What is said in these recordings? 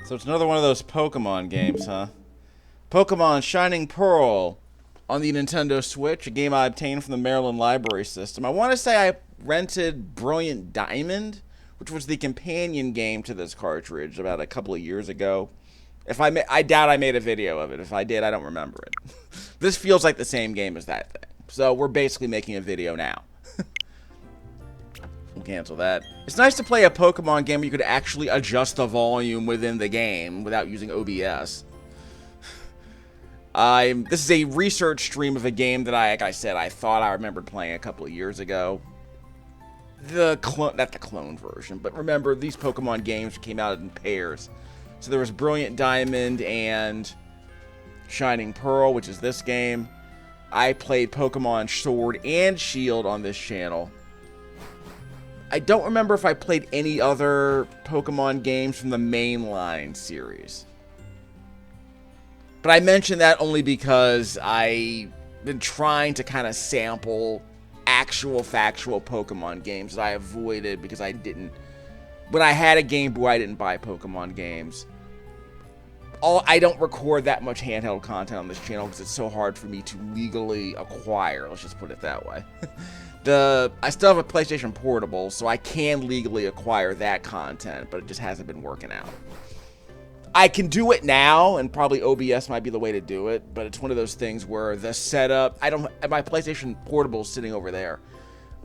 So it's another one of those Pokemon games, huh? Pokemon Shining Pearl on the Nintendo Switch, a game I obtained from the Maryland Library System. I want to say I rented Brilliant Diamond, which was the companion game to this cartridge about a couple of years ago. I doubt I made a video of it. If I did, I don't remember it. This feels like the same game as that thing. So we're basically making a video now. We'll cancel that. It's nice to play a Pokemon game where you could actually adjust the volume within the game without using OBS. This is a research stream of a game that like I said, I thought I remembered playing a couple of years ago. Not the clone version, but remember, these Pokemon games came out in pairs. So there was Brilliant Diamond and Shining Pearl, which is this game. I played Pokemon Sword and Shield on this channel. I don't remember if I played any other Pokemon games from the mainline series. But I mention that only because I've been trying to kind of sample actual factual Pokemon games that I avoided because I didn't... When I had a Game Boy, I didn't buy Pokemon games. I don't record that much handheld content on this channel because it's so hard for me to legally acquire. Let's just put it that way. I still have a PlayStation Portable, so I can legally acquire that content, but it just hasn't been working out. I can do it now, and probably OBS might be the way to do it, but it's one of those things where the setup... My PlayStation Portable is sitting over there,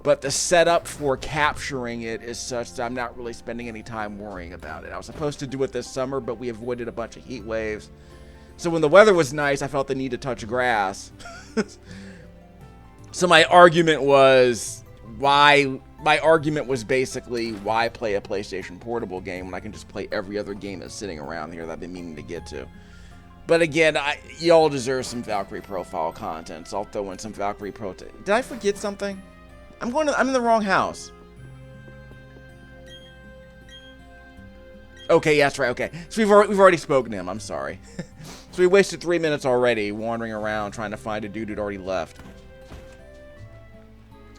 but the setup for capturing it is such that I'm not really spending any time worrying about it. I was supposed to do it this summer, but we avoided a bunch of heat waves. So when the weather was nice, I felt the need to touch grass. So my argument was basically why play a PlayStation Portable game when I can just play every other game that's sitting around here that I've been meaning to get to. But again, y'all deserve some Valkyrie profile content, so I'll throw in some Valkyrie Pro. Did I forget something? I'm in the wrong house. Okay, yeah, that's right. Okay, so we've already spoken to him. I'm sorry. So we wasted 3 minutes already wandering around trying to find a dude who'd already left.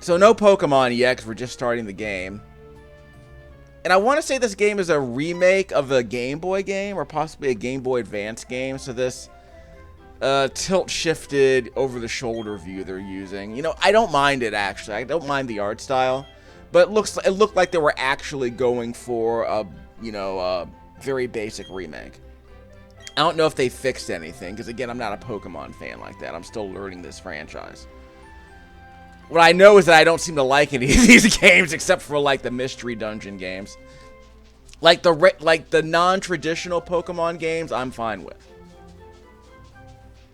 So no Pokemon yet, because we're just starting the game. And I want to say this game is a remake of a Game Boy game, or possibly a Game Boy Advance game. So this tilt-shifted, over-the-shoulder view they're using. You know, I don't mind it, actually. I don't mind the art style. But it looked like they were actually going for a, very basic remake. I don't know if they fixed anything, because again, I'm not a Pokemon fan like that. I'm still learning this franchise. What I know is that I don't seem to like any of these games except for like the mystery dungeon games. Like the non-traditional Pokemon games, I'm fine with.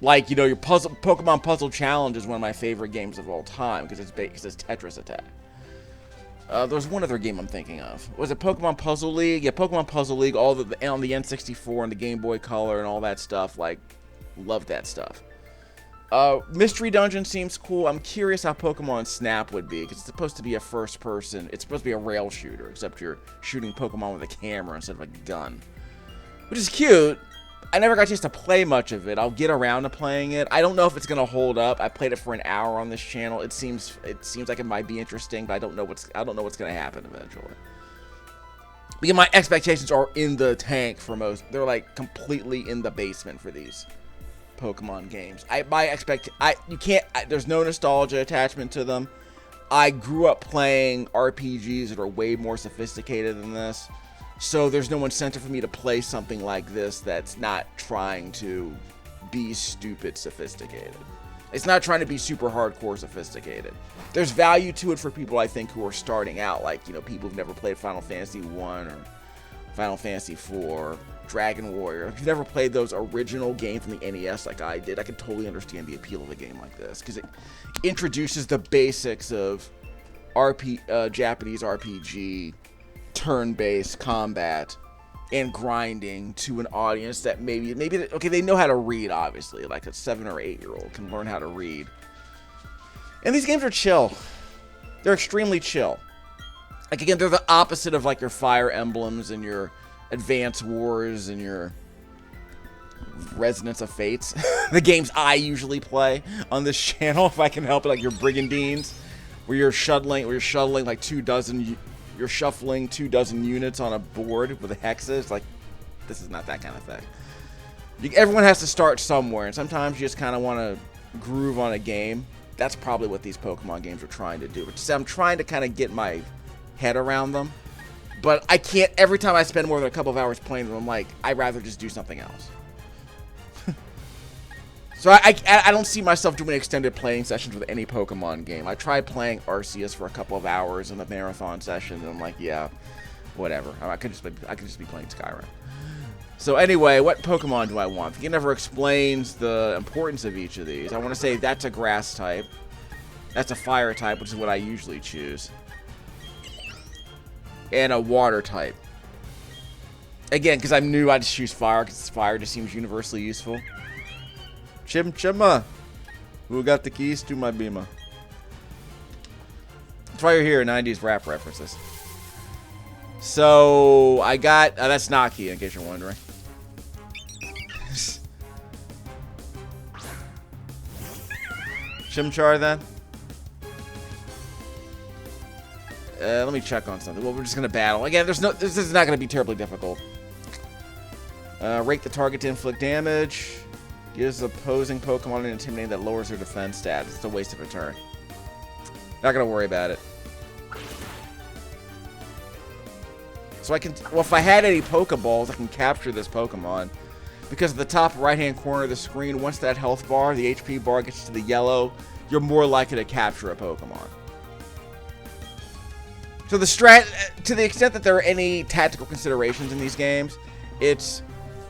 Like, your Pokemon Puzzle Challenge is one of my favorite games of all time because it's Tetris Attack. There's one other game I'm thinking of. Was it Pokemon Puzzle League? Yeah, Pokemon Puzzle League, all on the N64 and the Game Boy Color and all that stuff. Like, love that stuff. Mystery Dungeon seems cool. I'm curious how Pokemon Snap would be, because it's supposed to be a first-person... It's supposed to be a rail shooter, except you're shooting Pokemon with a camera instead of a gun. Which is cute. I never got a chance to play much of it. I'll get around to playing it. I don't know if it's going to hold up. I played it for an hour on this channel. It seems like it might be interesting, but I don't know what's going to happen eventually. Because my expectations are in the tank for most. They're like completely in the basement for these Pokemon games. There's no nostalgia attachment to them. I grew up playing RPGs that are way more sophisticated than this, so there's no incentive for me to play something like this that's not trying to be stupid sophisticated. It's not trying to be super hardcore sophisticated. There's value to it for people, I think, who are starting out, like, people who've never played Final Fantasy 1 or Final Fantasy 4, Dragon Warrior. If you've never played those original games from the NES like I did, I can totally understand the appeal of a game like this, because it introduces the basics of Japanese RPG, turn-based combat, and grinding to an audience that maybe they know how to read, obviously, like a 7 or 8-year-old can learn how to read. And these games are chill. They're extremely chill. Like, again, they're the opposite of, like, your Fire Emblems and your Advance Wars and your Resonance of Fates. The games I usually play on this channel, if I can help it, like your Brigandines, where you're shuffling like 24 units on a board with a hexes. Like, This is not that kind of thing. Everyone has to start somewhere, and sometimes you just kind of want to groove on a game. That's probably what these Pokemon games are trying to do. I'm trying to kind of get my head around them, but I can't. Every time I spend more than a couple of hours playing them, I'm like, I'd rather just do something else. So I don't see myself doing extended playing sessions with any Pokemon game. I tried playing Arceus for a couple of hours in a marathon session, and I'm like, yeah, whatever. I could just be playing Skyrim. So anyway, what Pokemon do I want? The game never explains the importance of each of these. I want to say that's a grass type. That's a fire type, which is what I usually choose. And a water type. Again, because I'm new, I just choose fire, because fire just seems universally useful. Chimchima, who got the keys to my Beamer? That's why you're here, 90s rap references. So, I got... that's Naki, in case you're wondering. Chimchar, then? Let me check on something. Well, we're just going to battle. Again, this is not going to be terribly difficult. Rate the target to inflict damage. Gives opposing Pokemon an intimidating that lowers their defense stat. It's a waste of a turn. Not going to worry about it. So I can... Well, if I had any Pokeballs, I can capture this Pokemon. Because at the top right-hand corner of the screen, once that health bar, the HP bar, gets to the yellow, you're more likely to capture a Pokemon. So to the extent that there are any tactical considerations in these games, it's...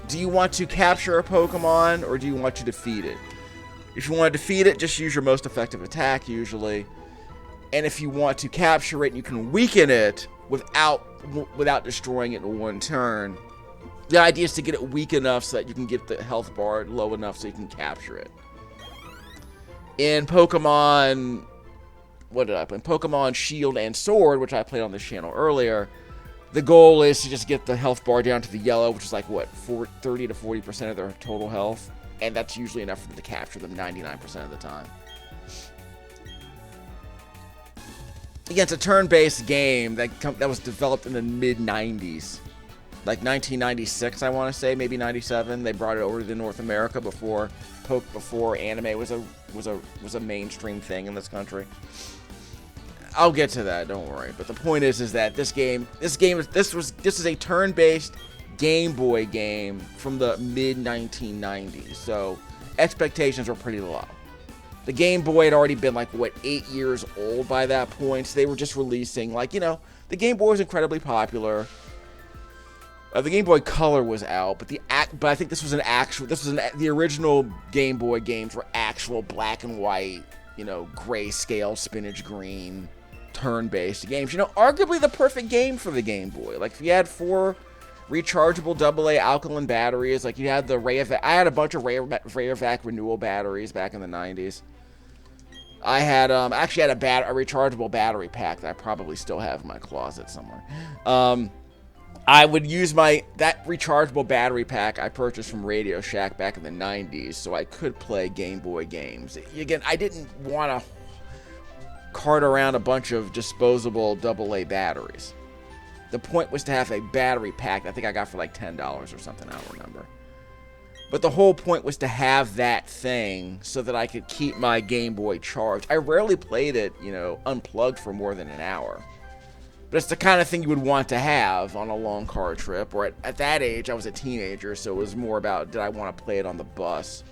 Do you want to capture a Pokemon, or do you want to defeat it? If you want to defeat it, just use your most effective attack, usually. And if you want to capture it, you can weaken it without destroying it in one turn. The idea is to get it weak enough so that you can get the health bar low enough so you can capture it. In Pokemon... What did I play? In Pokemon Shield and Sword, which I played on this channel earlier... The goal is to just get the health bar down to the yellow, which is like, what, 30 to 40% of their total health? And that's usually enough for them to capture them 99% of the time. Again, it's a turn-based game that was developed in the mid-90s. Like 1996, I want to say, maybe 97. They brought it over to North America before anime was a mainstream thing in this country. I'll get to that, don't worry. But the point is that this is a turn-based Game Boy game from the mid-1990s. So expectations were pretty low. The Game Boy had already been like, what, 8 years old by that point. So they were just releasing, like, you know, the Game Boy was incredibly popular. The Game Boy Color was out, but I think the original Game Boy games were actual black and white, you know, grayscale, spinach green, turn-based games. You know, arguably the perfect game for the Game Boy. Like, if you had 4 rechargeable AA alkaline batteries, like you had the Rayovac. I had a bunch of Rayovac renewal batteries back in the 90s. I had actually had a rechargeable battery pack that I probably still have in my closet somewhere. I would use that rechargeable battery pack I purchased from Radio Shack back in the 90s so I could play Game Boy games. Again, I didn't want to cart around a bunch of disposable AA batteries. The point was to have a battery pack I think I got for like $10 or something, I don't remember. But the whole point was to have that thing so that I could keep my Game Boy charged. I rarely played it, you know, unplugged for more than an hour. But it's the kind of thing you would want to have on a long car trip. Or at that age, I was a teenager, so it was more about, did I want to play it on the bus?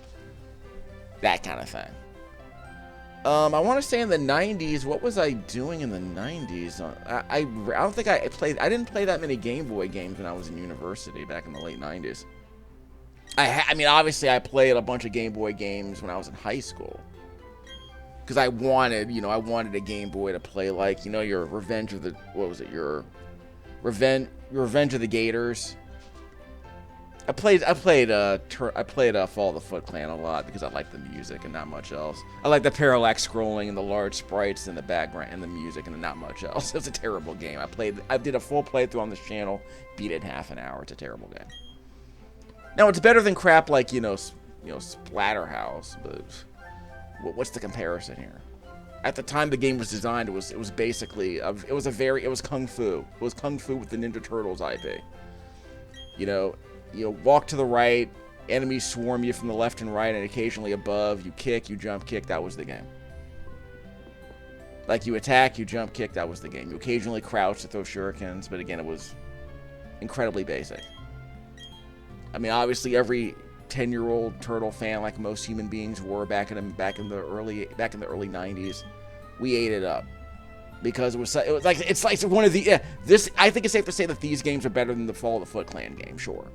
That kind of thing. I want to say in the 90s, what was I doing in the 90s? I don't think I didn't play that many Game Boy games when I was in university back in the late 90s. I mean, obviously, I played a bunch of Game Boy games when I was in high school. Because I wanted a Game Boy to play, like, you know, your Revenge of the, what was it, your Revenge of the Gators. I played Fall of the Foot Clan a lot because I liked the music and not much else. I like the parallax scrolling and the large sprites in the background and the music and not much else. It was a terrible game. I did a full playthrough on this channel, beat it in half an hour. It's a terrible game. Now it's better than crap like, you know, Splatterhouse, but what's the comparison here? At the time the game was designed, it was basically it was Kung Fu. It was Kung Fu with the Ninja Turtles IP. You know, You know, walk to the right, enemies swarm you from the left and right, and occasionally above. You kick, you jump, kick. That was the game. Like, you attack, you jump, kick. That was the game. You occasionally crouch to throw shurikens, but again, it was incredibly basic. I mean, obviously, every 10-year-old Turtle fan, like most human beings were back in the early 90s, we ate it up. Because it was like, it's like one of the, I think it's safe to say that these games are better than the Fall of the Foot Clan game, sure.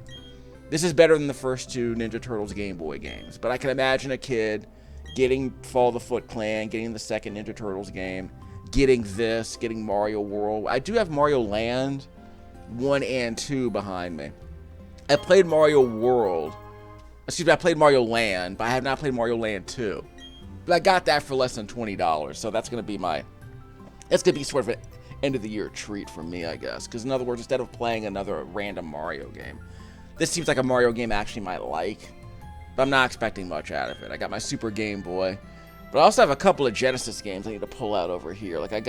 This is better than the first two Ninja Turtles Game Boy games. But I can imagine a kid getting Fall of the Foot Clan, getting the second Ninja Turtles game, getting this, getting Mario World. I do have Mario Land 1 and 2 behind me. I played Mario World. Excuse me, I played Mario Land, but I have not played Mario Land 2. But I got that for less than $20, so that's going to be sort of an end-of-the-year treat for me, I guess. Because in other words, instead of playing another random Mario game, this seems like a Mario game I actually might like. But I'm not expecting much out of it. I got my Super Game Boy. But I also have a couple of Genesis games I need to pull out over here. Like, I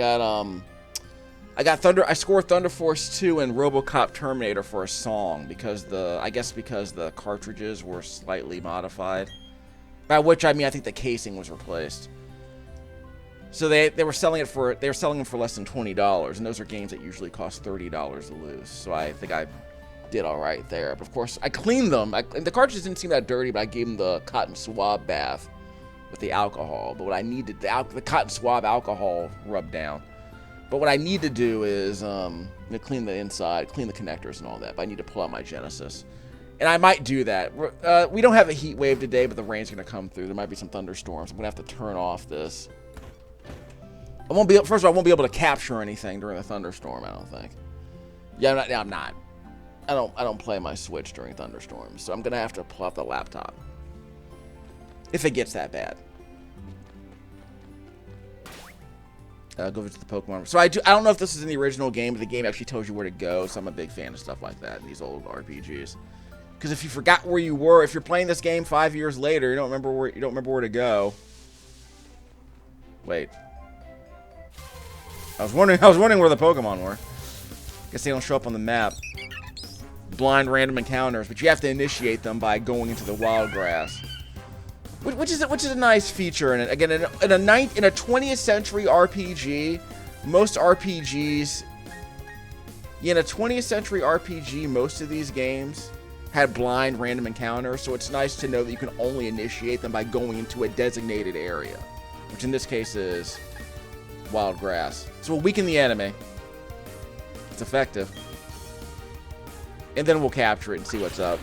scored Thunder Force 2 and RoboCop Terminator for a song because because the cartridges were slightly modified. By which I mean I think the casing was replaced. So they were selling them for less than $20, and those are games that usually cost $30 to lose. So I think I did all right there. But of course, I cleaned them. And the cartridges didn't seem that dirty, but I gave them the cotton swab bath with the alcohol. But what I needed, the cotton swab alcohol rubbed down. But what I need to do is clean the inside, clean the connectors and all that. But I need to pull out my Genesis. And I might do that. We don't have a heat wave today, but the rain's going to come through. There might be some thunderstorms. I'm going to have to turn off this. First of all, I won't be able to capture anything during a thunderstorm, I don't think. Yeah, I'm not. I don't play my Switch during thunderstorms, so I'm going to have to pull out the laptop. If it gets that bad. Go to the Pokemon. So I don't know if this is in the original game, but the game actually tells you where to go, so I'm a big fan of stuff like that in these old RPGs. Because if you forgot where you were, if you're playing this game 5 years later, you don't remember where to go. Wait. I was wondering where the Pokemon were. Guess they don't show up on the map. Blind random encounters, but you have to initiate them by going into the wild grass. Which is a nice feature in it. Again, in a 20th century RPG, most RPGs, in a 20th century RPG, most of these games had blind random encounters, so it's nice to know that you can only initiate them by going into a designated area, which in this case is wild grass. So we'll weaken the enemy. It's effective. And then we'll capture it and see what's up.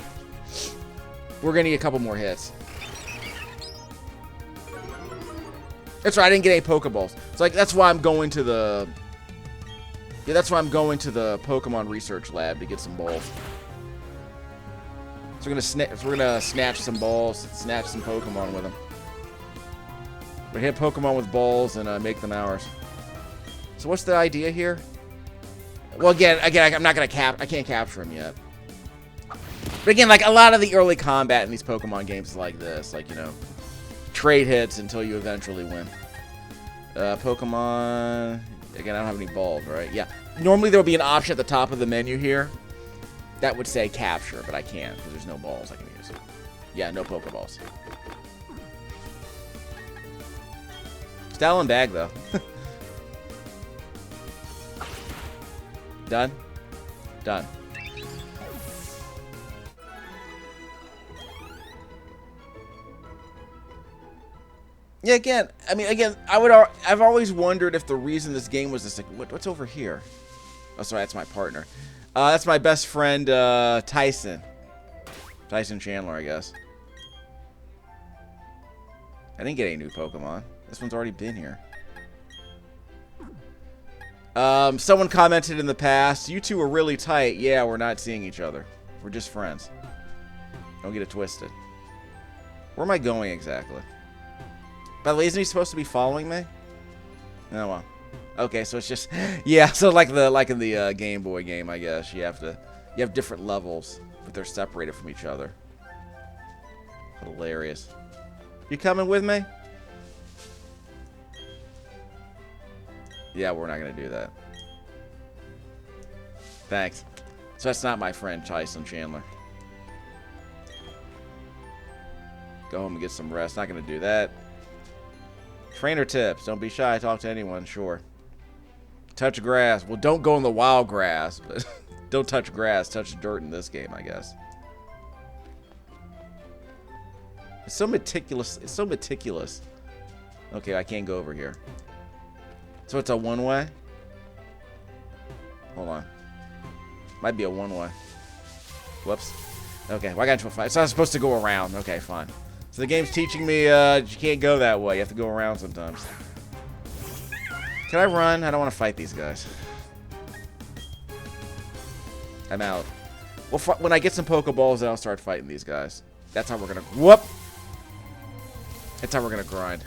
We're going to need a couple more hits. That's right, I didn't get any Pokeballs. It's like, that's why I'm going to the... Yeah, that's why I'm going to the Pokemon Research Lab to get some balls. So we're gonna snatch some balls, snatch some Pokemon with them. We hit Pokemon with balls and make them ours. So what's the idea here? Well, again, I'm not gonna I can't capture them yet. But again, like a lot of the early combat in these Pokemon games is like this, like, trade hits until you eventually win. Pokemon. Again, I don't have any balls, right? Yeah. Normally there will be an option at the top of the menu here that would say capture, but I can't because there's no balls I can use. Yeah, no Pokeballs. Style and bag, though. Done? Done. Yeah, again, I've always wondered if the reason this game was this, like, what's over here? Oh, sorry, that's my partner. That's my best friend, Tyson. Tyson Chandler, I guess. I didn't get any new Pokemon. This one's already been here. Someone commented in the past, you two are really tight. Yeah, we're not seeing each other. We're just friends. Don't get it twisted. Where am I going exactly? By the way, isn't he supposed to be following me? Oh, well. Okay, so it's just... Yeah, so like in the Game Boy game, I guess. You have different levels, but they're separated from each other. Hilarious. You coming with me? Yeah, we're not going to do that. Thanks. So that's not my friend, Tyson Chandler. go home and get some rest. Not going to do that. Trainer tips. Don't be shy. Talk to anyone. Sure. Touch grass. Well, don't go in the wild grass. But don't touch grass. Touch dirt in this game, I guess. It's so meticulous. It's so meticulous. Okay, I can't go over here. So it's a one-way? Hold on. Might be a one-way. Whoops. Okay, well, I got into a fight. So I was supposed to go around. Okay, fine. So the game's teaching me you can't go that way. You have to go around sometimes. Can I run? I don't want to fight these guys. I'm out. Well, when I get some Pokeballs, then I'll start fighting these guys. That's how we're going to... Whoop! That's how we're going to grind.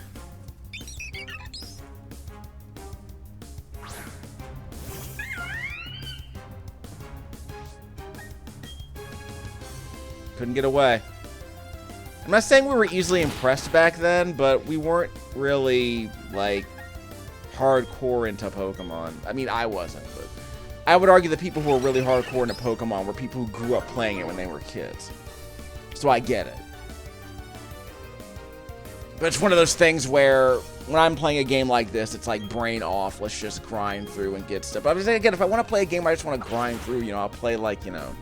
Couldn't get away. I'm not saying we were easily impressed back then, but we weren't really, like, hardcore into Pokemon. I mean, I wasn't, but I would argue the people who were really hardcore into Pokemon were people who grew up playing it when they were kids. So I get it. But it's one of those things where when I'm playing a game like this, it's like brain off. Let's just grind through and get stuff. But I'm just saying, again, if I want to play a game I just want to grind through, you know, I'll play, like, you know,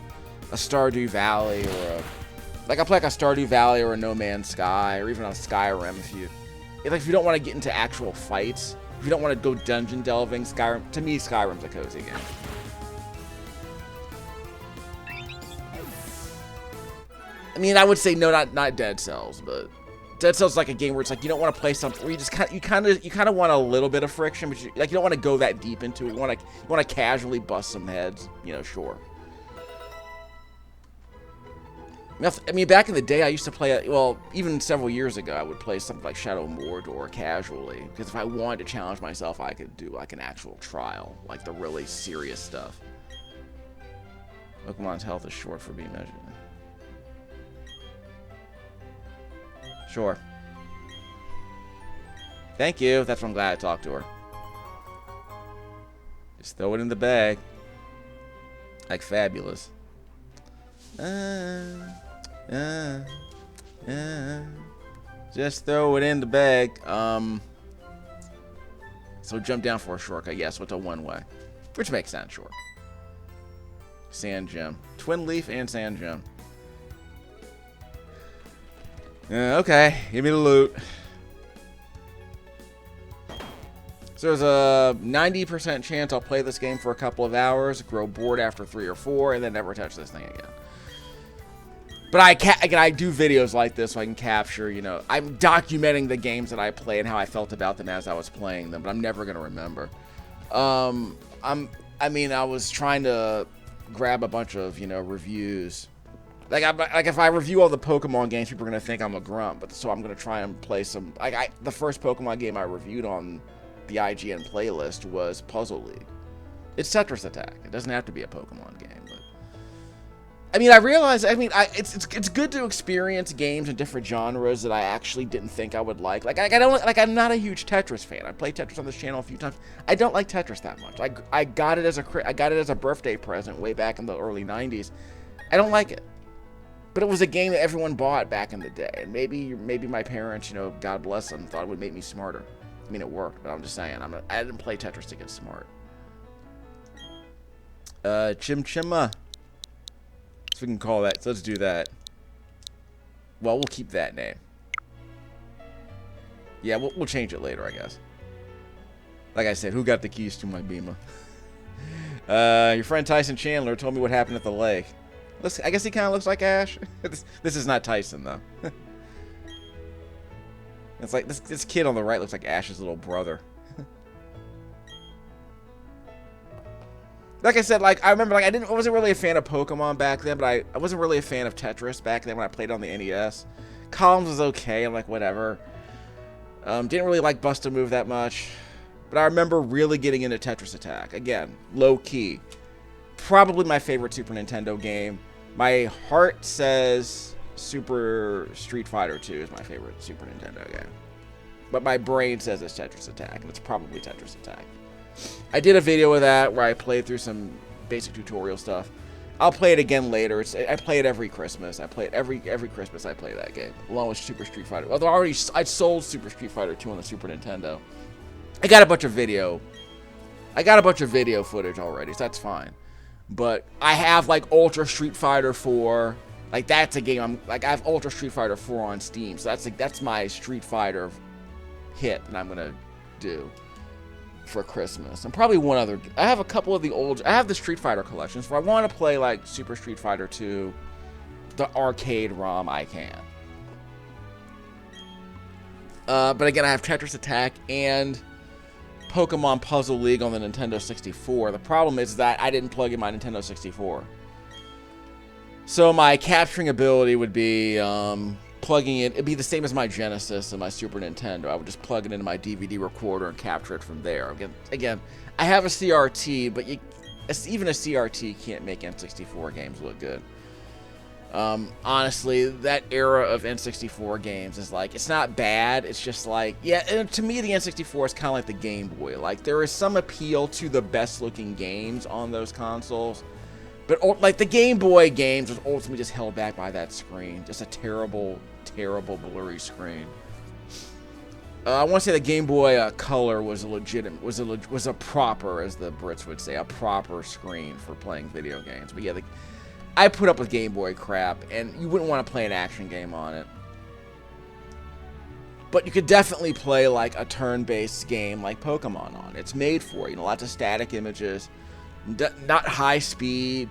a Stardew Valley or a... Like, I'll play like a Stardew Valley or a No Man's Sky or even a Skyrim if you don't want to get into actual fights. If you don't want to go dungeon delving, Skyrim... To me, Skyrim's a cozy game. I mean, I would say no, not Dead Cells, but... Dead Cells is like a game where it's like you don't want to play something where you just kind of want a little bit of friction, but you don't want to go that deep into it. You want to casually bust some heads, you know, sure. I mean, back in the day, I used to play, well, even several years ago, I would play something like Shadow Mordor casually. Because if I wanted to challenge myself, I could do, like, an actual trial. Like, the really serious stuff. Pokemon's health is short for being measured. Sure. Thank you. That's why I'm glad I talked to her. Just throw it in the bag. Like Fabulous. Just throw it in the bag. So jump down for a shortcut. Yes, what's a one-way? Which makes sense, sure. Sand Gem. Twin Leaf and Sand Gem. Okay, give me the loot. So there's a 90% chance I'll play this game for a couple of hours, grow bored after 3 or 4, and then never touch this thing again. But I do videos like this so I can capture, you know, I'm documenting the games that I play and how I felt about them as I was playing them, but I'm never going to remember. I mean, I was trying to grab a bunch of, you know, reviews. Like if I review all the Pokemon games, people are going to think I'm a grump, but so I'm going to try and play some, the first Pokemon game I reviewed on the IGN playlist was Puzzle League. It's Tetris Attack. It doesn't have to be a Pokemon game, but I mean, I realize, it's good to experience games in different genres that I actually didn't think I would like. I'm not a huge Tetris fan. I played Tetris on this channel a few times. I don't like Tetris that much. I got it as a birthday present way back in the early 90s. I don't like it. But it was a game that everyone bought back in the day, and maybe my parents, you know, God bless them, thought it would make me smarter. I mean, it worked, but I'm just saying, I didn't play Tetris to get smart. Chimchima. So we can call that. So let's do that. Well, we'll keep that name. Yeah, we'll change it later, I guess. Like I said, who got the keys to my Beamer? Your friend Tyson Chandler told me what happened at the lake. I guess he kind of looks like Ash. This is not Tyson, though. It's like this kid on the right looks like Ash's little brother. Like I said, like I remember, like I wasn't really a fan of Pokemon back then, but I wasn't really a fan of Tetris back then when I played on the NES. Columns was okay. I'm like, whatever. Didn't really like Bust a Move that much, but I remember really getting into Tetris Attack. Again, low key. Probably my favorite Super Nintendo game. My heart says Super Street Fighter 2 is my favorite Super Nintendo game. But my brain says it's Tetris Attack, and it's probably Tetris Attack. I did a video of that where I played through some basic tutorial stuff. I'll play it again later. I play it every Christmas. I play it every Christmas. I play that game along with Super Street Fighter. Although I sold Super Street Fighter 2 on the Super Nintendo. I got a bunch of video footage already, so that's fine. But I have like Ultra Street Fighter 4. Like that's a game I have Ultra Street Fighter 4 on Steam. So that's my Street Fighter hit that I'm gonna do for Christmas. And probably one other. I have a couple of the old. I have the Street Fighter collections. If I want to play like Super Street Fighter 2, the arcade ROM, I can. But again, I have Tetris Attack and Pokemon Puzzle League on the Nintendo 64. The problem is that I didn't plug in my Nintendo 64. So my capturing ability would be plugging it. It'd be the same as my Genesis and my Super Nintendo. I would just plug it into my DVD recorder and capture it from there. Again, I have a CRT, but even a CRT can't make N64 games look good. Honestly, that era of N64 games is like, it's not bad. It's just like, yeah, and to me, the N64 is kind of like the Game Boy. Like, there is some appeal to the best looking games on those consoles. But like the Game Boy games was ultimately just held back by that screen. Just a terrible, terrible blurry screen. I want to say the Game Boy Color was a proper, as the Brits would say, a proper screen for playing video games. But yeah, I put up with Game Boy crap, and you wouldn't want to play an action game on it. But you could definitely play like a turn-based game like Pokemon on it. It's made for it. Lots of static images. Not high speed,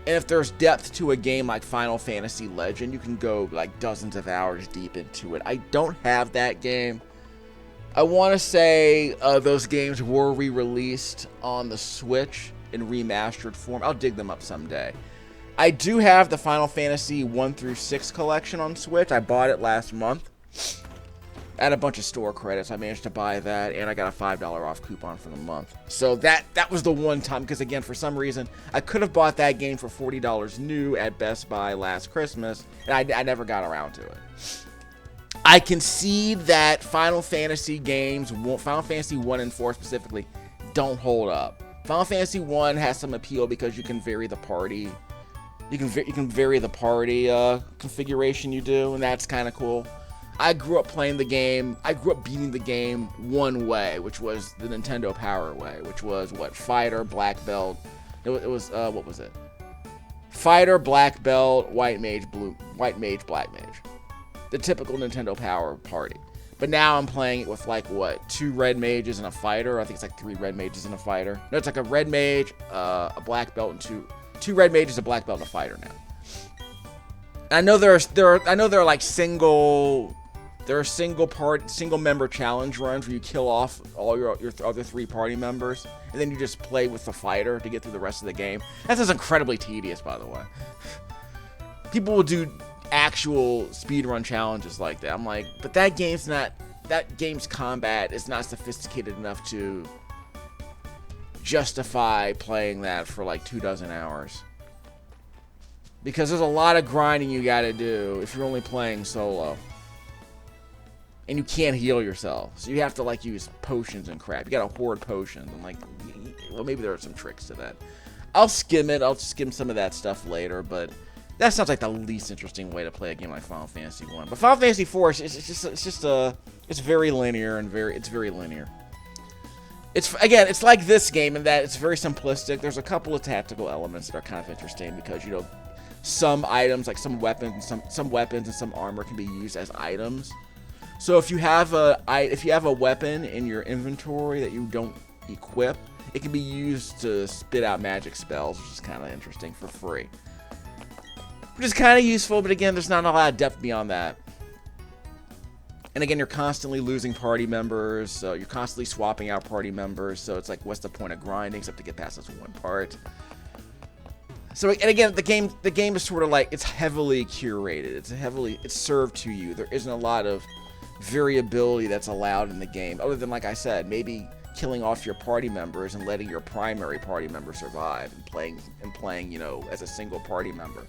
and if there's depth to a game like Final Fantasy Legend, you can go like dozens of hours deep into it. I don't have that game. I want to say those games were re-released on the Switch in remastered form. I'll dig them up someday. I do have the Final Fantasy 1 through 6 collection on Switch. I bought it last month. I had a bunch of store credits. I managed to buy that, and I got a $5 off coupon for the month. So that was the one time, because again, for some reason, I could have bought that game for $40 new at Best Buy last Christmas, and I never got around to it. I concede that Final Fantasy games, Final Fantasy 1 and 4 specifically, don't hold up. Final Fantasy 1 has some appeal because you can vary the party. You can vary the party configuration you do, and that's kind of cool. I grew up playing the game. I grew up beating the game one way, which was the Nintendo Power way, which was what? Fighter, Black Belt. It was what was it? Fighter, Black Belt, White Mage, Black Mage. The typical Nintendo Power party. But now I'm playing it with like what? 2 red mages and a fighter. I think it's like 3 red mages and a fighter. No, it's like a red mage, a black belt, and two red mages, a black belt, and a fighter now. And I know there are like single member challenge runs where you kill off all your other 3 party members, and then you just play with the fighter to get through the rest of the game. That sounds incredibly tedious, by the way. People will do actual speedrun challenges like that. I'm like, but that game's combat is not sophisticated enough to justify playing that for like 24 hours. Because there's a lot of grinding you gotta do if you're only playing solo. And you can't heal yourself. So you have to like use potions and crap. You gotta hoard potions. And like, well, maybe there are some tricks to that. I'll skim it. I'll skim some of that stuff later. But that sounds like the least interesting way to play a game like Final Fantasy 1. But Final Fantasy 4, it's very linear and it's very linear. It's like this game in that it's very simplistic. There's a couple of tactical elements that are kind of interesting because, you know, some items, like some weapons and some armor can be used as items. So if you have a weapon in your inventory that you don't equip, it can be used to spit out magic spells, which is kind of interesting for free. Which is kind of useful, but again, there's not a lot of depth beyond that. And again, you're constantly losing party members, so you're constantly swapping out party members, so it's like, what's the point of grinding except to get past this one part? So, and again, the game is sort of like, it's heavily curated. It's served to you. There isn't a lot of variability that's allowed in the game, other than, like I said, maybe killing off your party members and letting your primary party member survive and playing, you know, as a single party member.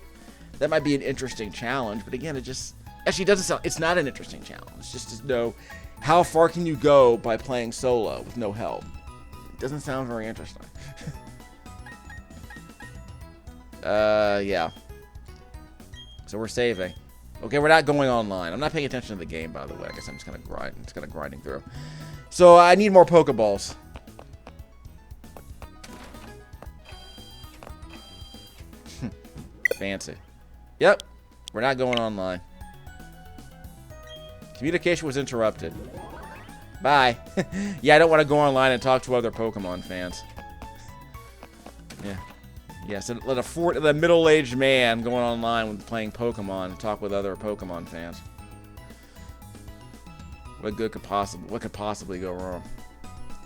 That might be an interesting challenge, but again, it just actually doesn't sound. It's not an interesting challenge. It's just to know how far can you go by playing solo with no help. It doesn't sound very interesting. Yeah. So we're saving. Okay, we're not going online. I'm not paying attention to the game, by the way. I guess I'm just kind of grinding through. So I need more Pokeballs. Fancy. Yep. We're not going online. Communication was interrupted. Bye. Yeah, I don't want to go online and talk to other Pokemon fans. Yeah. Yeah, so let the middle-aged man going online with playing Pokemon and talk with other Pokemon fans. What could possibly go wrong?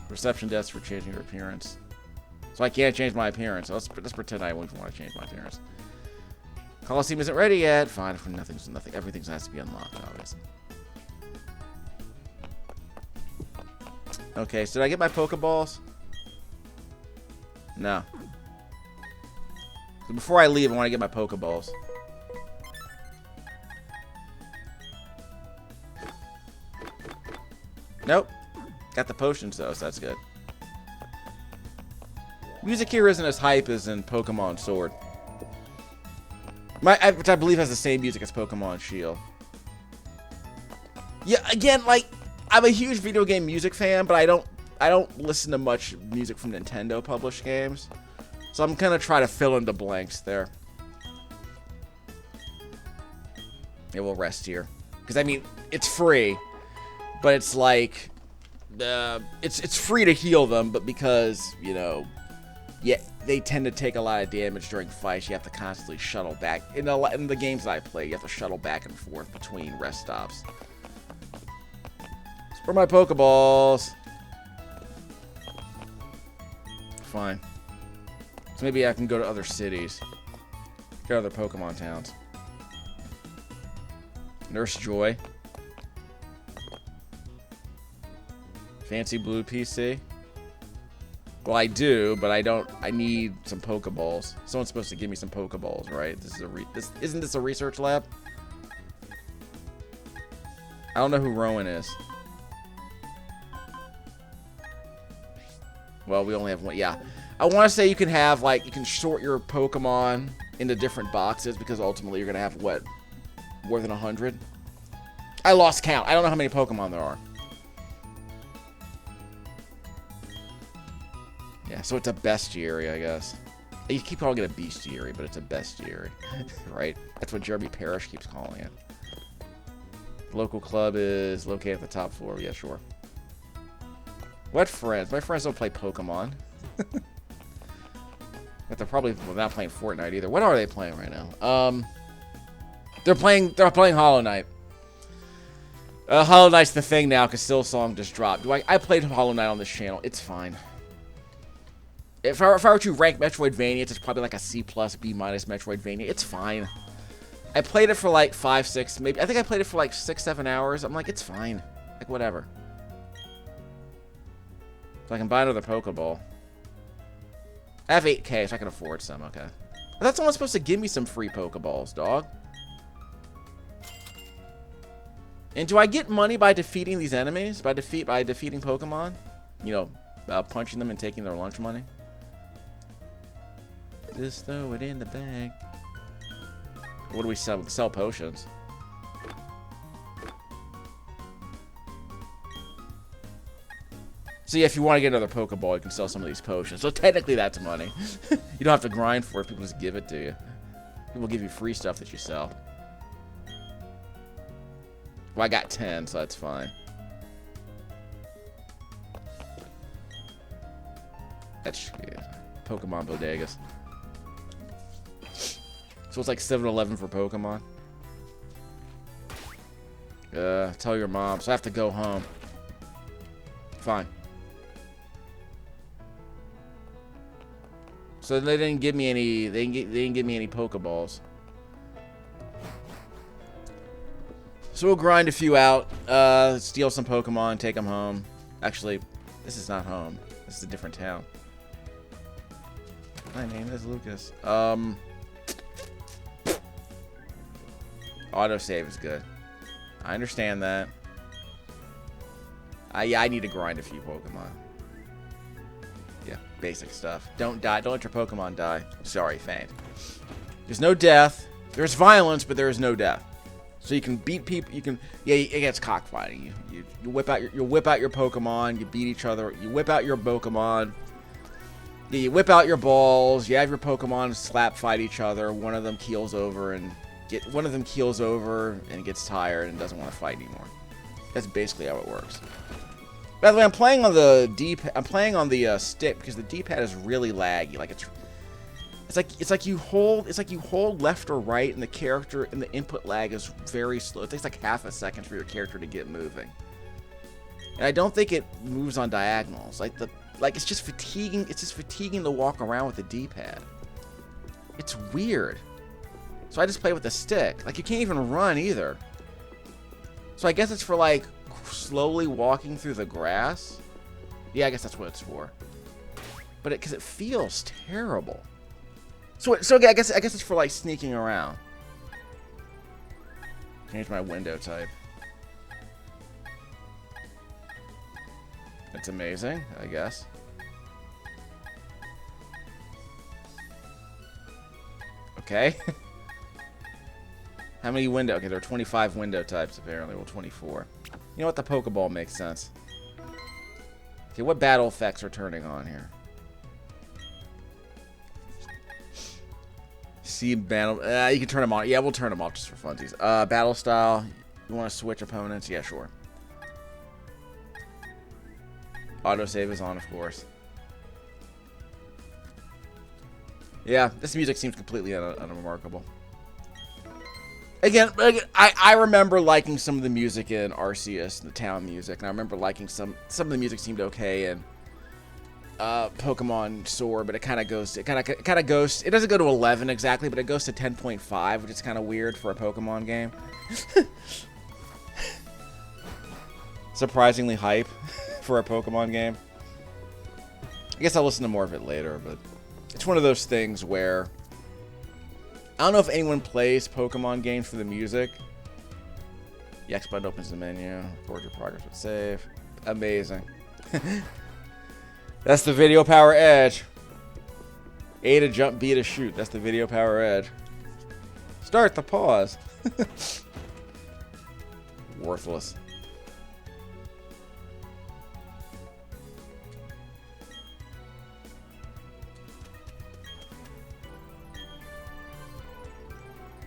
Reception desk for changing your appearance. So I can't change my appearance. Let's pretend I wouldn't want to change my appearance. Coliseum isn't ready yet. Fine, if nothing. Everything has to be unlocked, obviously. Okay, so did I get my Pokeballs? No. So before I leave, I want to get my Pokeballs. Nope. Got the potions, though, so that's good. Music here isn't as hype as in Pokemon Sword. Which I believe has the same music as Pokemon Shield. Yeah, again, like, I'm a huge video game music fan, but I don't listen to much music from Nintendo published games. So I'm gonna try to fill in the blanks there. Yeah, we'll rest here. Because, I mean, it's free. But it's like, it's free to heal them, but because, you know, yeah, they tend to take a lot of damage during fights. You have to constantly shuttle back. In the games that I play, you have to shuttle back and forth between rest stops. Where are my Pokeballs? Fine. So maybe I can go to other cities. Go to other Pokemon towns. Nurse Joy. Fancy blue PC. Well, I do, but I don't. I need some Pokeballs. Someone's supposed to give me some Pokeballs, right? Isn't this a research lab? I don't know who Rowan is. Well, we only have one. Yeah, I want to say you can have like you can sort your Pokemon into different boxes because ultimately you're gonna have what, more than 100. I lost count. I don't know how many Pokemon there are. Yeah, so it's a bestiary, I guess. You keep calling it a bestiary, but it's a bestiary, right? That's what Jeremy Parrish keeps calling it. The local club is located at the top floor. Yeah, sure. What friends? My friends don't play Pokemon. But they're probably not playing Fortnite either. What are they playing right now? They're playing Hollow Knight. Hollow Knight's the thing now because Silsong just dropped. I played Hollow Knight on this channel. It's fine. If I were to rank Metroidvania, it's probably like a C+, B- Metroidvania. It's fine. I played it for like 5, 6, maybe. I think I played it for like 6, 7 hours. I'm like, it's fine. Like, whatever. So I can buy another Pokeball. I have 8K, so I can afford some. Okay. I thought someone was supposed to give me some free Pokeballs, dog. And do I get money by defeating these enemies? By defeating Pokemon? You know, punching them and taking their lunch money? Just throw it in the bag. What do we sell? We sell potions. So yeah, if you want to get another Pokeball, you can sell some of these potions. So technically that's money. You don't have to grind for it. People just give it to you. People give you free stuff that you sell. Well, I got 10, so that's fine. That's yeah. Pokemon bodegas. So it's like 7-Eleven for Pokemon. Tell your mom. So I have to go home. Fine. So they didn't give me any. They didn't give me any Pokeballs. So we'll grind a few out. Steal some Pokemon. Take them home. Actually, this is not home. This is a different town. My name is Lucas. Autosave is good. I understand that. Yeah, I need to grind a few Pokemon. Yeah. basic stuff. Don't die. Don't let your Pokemon die. Sorry, faint. There's no death. There's violence, but there is no death. So you can beat people. You can, yeah, it gets cockfighting. You whip out your Pokemon. You beat each other. You whip out your Pokemon. Yeah, you whip out your balls. You have your Pokemon slap fight each other. One of them keels over and gets tired and doesn't want to fight anymore. That's basically how it works. By the way, I'm playing on the stick because the D-pad is really laggy. Like it's like you hold left or right, and the character and the input lag is very slow. It takes like half a second for your character to get moving. And I don't think it moves on diagonals. It's just fatiguing. It's just fatiguing to walk around with the D-pad. It's weird. So I just play with the stick. Like, you can't even run either. So I guess it's for, like, slowly walking through the grass. Yeah, I guess that's what it's for. But because it feels terrible. So I guess it's for, like, sneaking around. Change my window type. It's amazing, I guess. Okay. How many window? Okay, there are 25 window types apparently. Well, 24. You know what? The Pokeball makes sense. Okay, what battle effects are turning on here? See battle. You can turn them on. Yeah, we'll turn them off just for funsies. Battle style. You want to switch opponents? Yeah, sure. Autosave is on, of course. Yeah, this music seems completely unremarkable. Again, I remember liking some of the music in Arceus, the town music, and I remember liking some of the music seemed okay in Pokemon Sword, but it kind of goes, it doesn't go to 11 exactly, but it goes to 10.5, which is kind of weird for a Pokemon game. Surprisingly hype for a Pokemon game. I guess I'll listen to more of it later, but it's one of those things where I don't know if anyone plays Pokemon games for the music. The X button opens the menu. Record your progress with save. Amazing. That's the video power edge. A to jump, B to shoot. That's the video power edge. Start the pause. Worthless.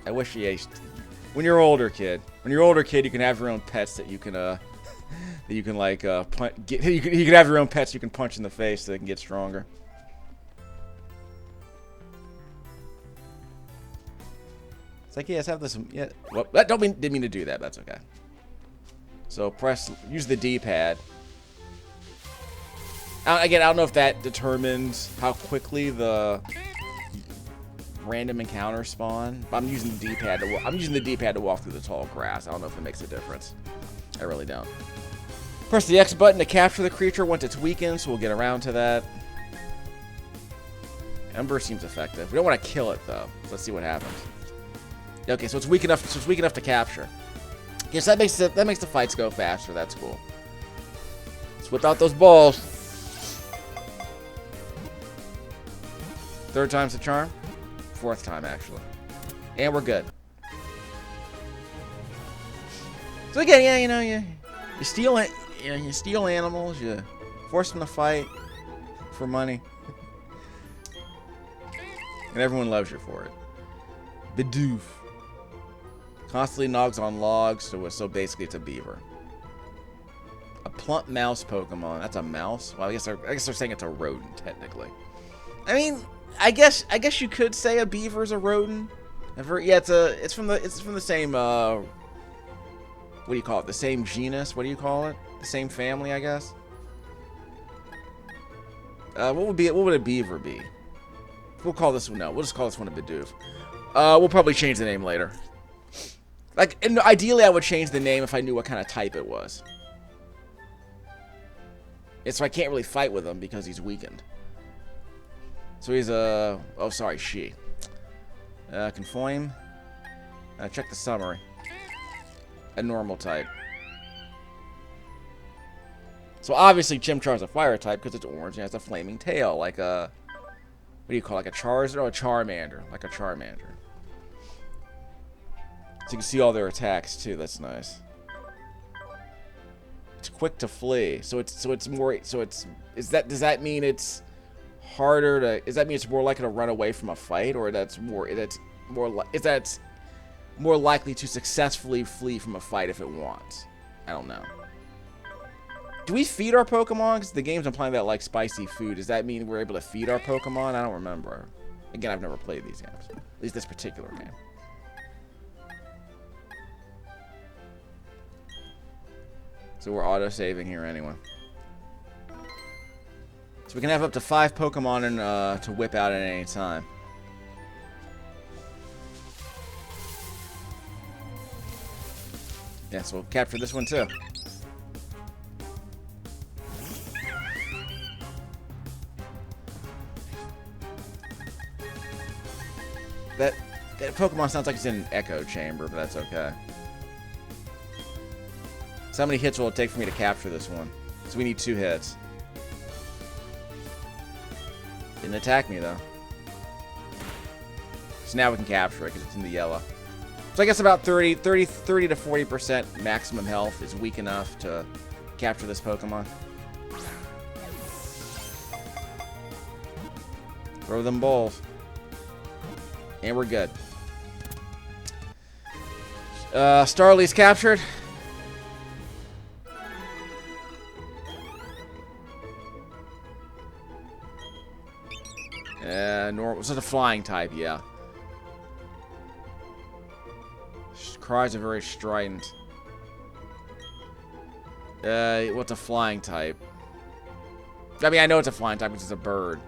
I wish when you're older, kid. When you're older, kid, you can have your own pets that you can you can have your own pets you can punch in the face so they can get stronger. It's like, yeah, let's have this. Yeah, well, didn't mean to do that. That's okay. So use the D-pad. Again, I don't know if that determines how quickly the random encounters spawn. But I'm using the D-pad to walk through the tall grass. I don't know if it makes a difference. I really don't. Press the X button to capture the creature once it's weakened, so we'll get around to that. Ember seems effective. We don't want to kill it though. So let's see what happens. Okay, so it's weak enough. So it's weak enough to capture. Yes, that makes the fights go faster. That's cool. Let's whip out those balls. Third time's the charm. Fourth time, actually. And we're good. So again, yeah, you know, you steal it. You steal animals. You force them to fight for money, and everyone loves you for it. Bidoof constantly nogs on logs, so basically it's a beaver. A plump mouse Pokemon. That's a mouse. Well, I guess they're saying it's a rodent technically. I mean, I guess you could say a beaver's a rodent. Yeah, it's from the same what do you call it? The same genus. What do you call it? The same family, I guess. What would a beaver be? We'll call this one. No, we'll just call this one a Bidoof. We'll probably change the name later. Like, and ideally, I would change the name if I knew what kind of type it was. So I can't really fight with him because he's weakened. So he's a... Oh, sorry, she. Conform. Check the summary. A normal type. So obviously Chimchar's a fire type because it's orange and has a flaming tail, like a, what do you call it, like a Charizard or a Charmander, like a Charmander. So you can see all their attacks too. That's nice. It's quick to flee, so it's more, does that mean it's harder to, does that mean it's more likely to run away from a fight, or that's more likely to successfully flee from a fight if it wants? I don't know. Do we feed our Pokemon? Because the game's implying that like spicy food. Does that mean we're able to feed our Pokemon? I don't remember. Again, I've never played these games. At least this particular game. So we're auto-saving here anyway. So we can have up to 5 Pokemon to whip out at any time. Yeah, so we'll capture this one too. That Pokemon sounds like it's in an echo chamber, but that's okay. So how many hits will it take for me to capture this one? So we need 2 hits. Didn't attack me, though. So now we can capture it because it's in the yellow. So I guess about 30 to 40% maximum health is weak enough to capture this Pokemon. Throw them balls. And we're good. Starly's captured. Normal. So it's a flying type, yeah. Cries are very strident. What's a flying type? I mean, I know it's a flying type because it's a bird.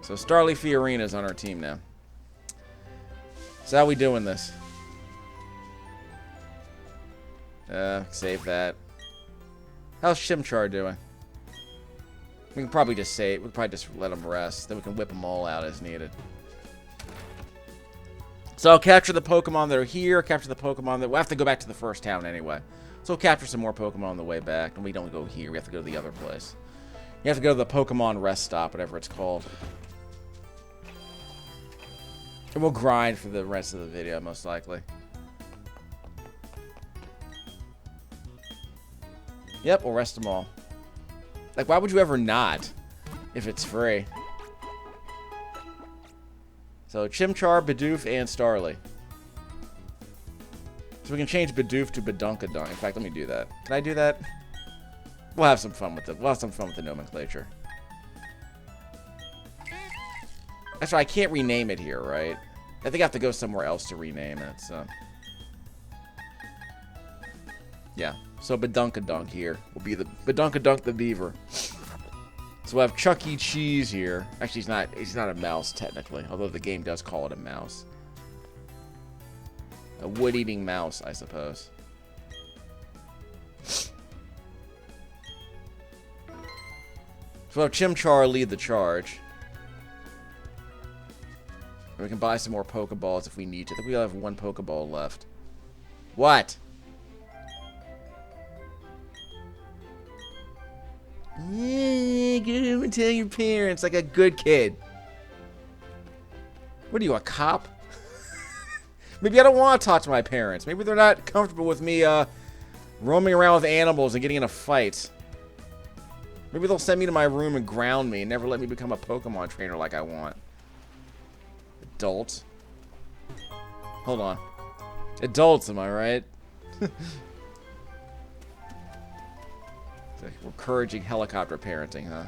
So Starly Fiorina's on our team now. So how we doing this? Save that. How's Chimchar doing? We can probably just save. We can probably just let him rest. Then we can whip them all out as needed. So I'll capture the Pokemon that are here. Capture the Pokemon that... We'll have to go back to the first town anyway. So we'll capture some more Pokemon on the way back. And we don't go here. We have to go to the other place. You have to go to the Pokemon rest stop, whatever it's called. And we'll grind for the rest of the video, most likely. Yep, we'll rest them all. Like, why would you ever not if it's free? So, Chimchar, Bidoof, and Starly. So we can change Bidoof to Badunkadunk. In fact, let me do that. Can I do that? We'll have some fun with it. We'll have some fun with the nomenclature. That's right, I can't rename it here, right? I think I have to go somewhere else to rename it, so... Yeah. So Badunkadunk here will be the Badunkadunk the Beaver. So we'll have Chuck E. Cheese here. Actually, he's not a mouse technically, although the game does call it a mouse. A wood-eating mouse, I suppose. So we'll have Chimchar lead the charge. And we can buy some more Pokeballs if we need to. I think we have 1 Pokeball left. What? Yeah, go home and tell your parents like a good kid. What are you, a cop? Maybe I don't want to talk to my parents. Maybe they're not comfortable with me roaming around with animals and getting in a fight. Maybe they'll send me to my room and ground me and never let me become a Pokemon trainer like I want. Adults. Hold on. Adults, am I right? Encouraging helicopter parenting, huh?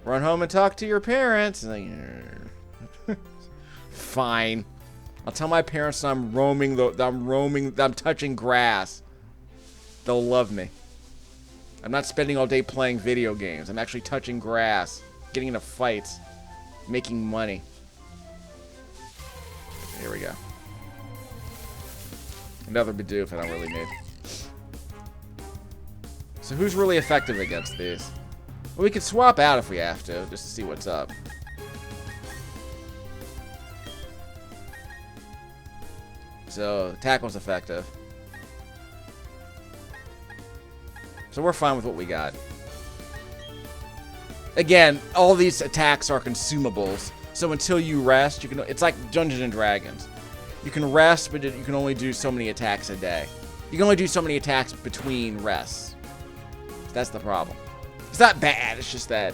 Run home and talk to your parents. Like, fine. I'll tell my parents that I'm touching grass. They'll love me. I'm not spending all day playing video games. I'm actually touching grass, getting into fights, making money. Here we go. Another Bidoof I don't really need. So who's really effective against these? Well, we could swap out if we have to, just to see what's up. So tackle's effective. So we're fine with what we got. Again, all these attacks are consumables. So until you rest, you can. It's like Dungeons and Dragons. You can rest, but you can only do so many attacks a day. You can only do so many attacks between rests. That's the problem. It's not bad. It's just that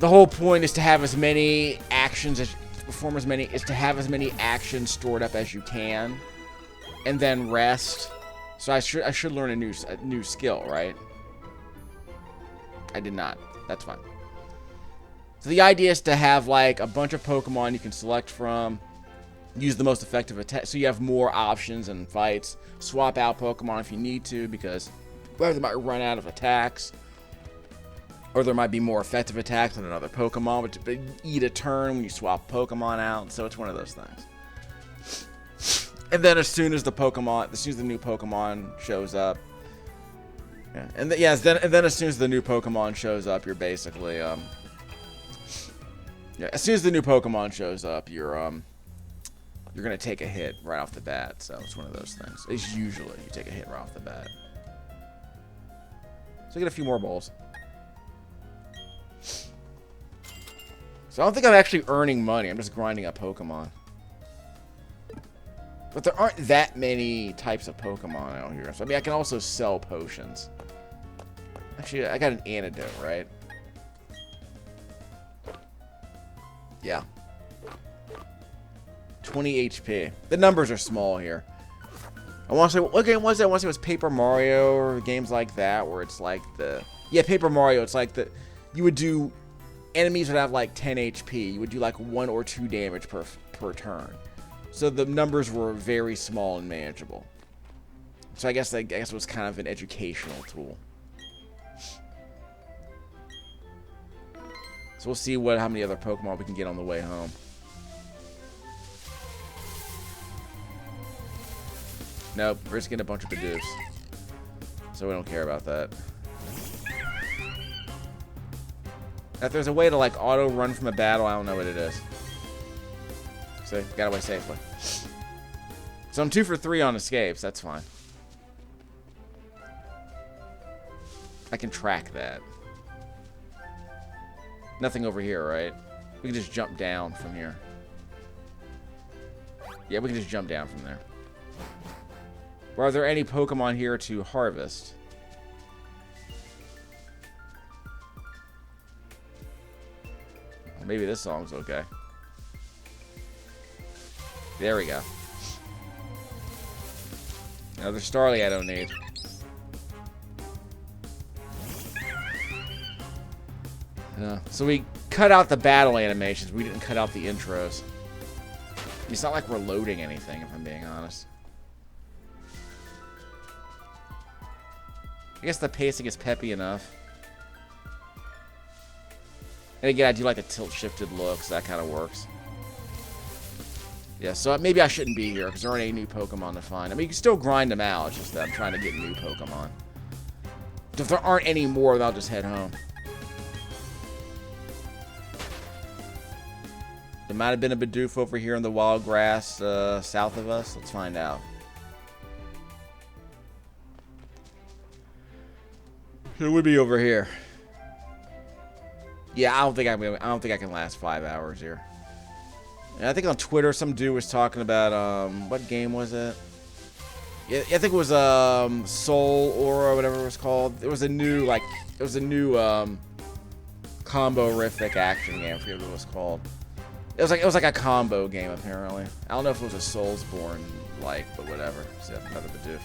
the whole point is to have as many actions as perform as many is to have as many actions stored up as you can, and then rest. So I should learn a new skill, right? I did not. That's fine. So the idea is to have like a bunch of Pokemon you can select from, use the most effective attack, so you have more options and fights. Swap out Pokemon if you need to, because they might run out of attacks, or there might be more effective attacks than another Pokemon, but eat a turn when you swap Pokemon out. So it's one of those things. And then as soon as the new Pokemon shows up, and then as soon as the new Pokemon shows up, you're basically as soon as the new Pokemon shows up, you're gonna take a hit right off the bat. So it's one of those things. It's usually you take a hit right off the bat. So get a few more bowls. So I don't think I'm actually earning money. I'm just grinding up Pokemon. But there aren't that many types of Pokemon out here. So I mean, I can also sell potions. Actually, I got an antidote, right? Yeah. 20 HP. The numbers are small here. I want to say, what game was that? I want to say it was Paper Mario or games like that, where it's like Paper Mario. It's like you would do, enemies would have like 10 HP. You would do like 1 or 2 damage per turn. So the numbers were very small and manageable. So I guess it was kind of an educational tool. So we'll see how many other Pokemon we can get on the way home. Nope, we're just getting a bunch of Bidoofs. So we don't care about that. If there's a way to like auto run from a battle, I don't know what it is. So got away safely. So I'm 2 for 3 on escapes. That's fine. I can track that. Nothing over here, right? We can just jump down from here. Yeah, we can just jump down from there. Are there any Pokemon here to harvest? Maybe this song's okay. There we go. Another Starly I don't need. So we cut out the battle animations. We didn't cut out the intros. It's not like we're loading anything, if I'm being honest. I guess the pacing is peppy enough. And again, I do like the tilt-shifted looks. That kind of works. Yeah, so maybe I shouldn't be here because there aren't any new Pokemon to find. I mean, you can still grind them out. It's just that I'm trying to get new Pokemon. If there aren't any more, then I'll just head home. There might have been a Bidoof over here in the wild grass south of us. Let's find out. It would be over here. Yeah, I don't think I can last 5 hours here. And I think on Twitter some dude was talking about what game was it? Yeah, I think it was Soul Aura or whatever it was called. It was a new combo-rific action game. I forget what it was called. It was like a combo game apparently. I don't know if it was a Soulsborne like, but whatever. So another Bidoof.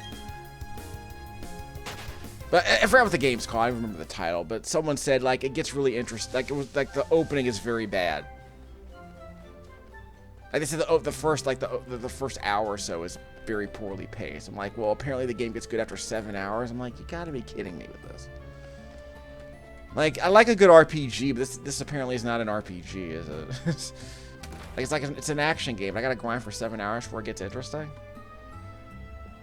But I forgot what the game's called. I don't remember the title. But someone said like it gets really interesting. Like it was like the opening is very bad. Like they said the first hour or so is very poorly paced. I'm like, well, apparently the game gets good after 7 hours. I'm like, you gotta be kidding me with this. Like, I like a good RPG, but this apparently is not an RPG, is it? It's an action game. I gotta grind for 7 hours before it gets interesting.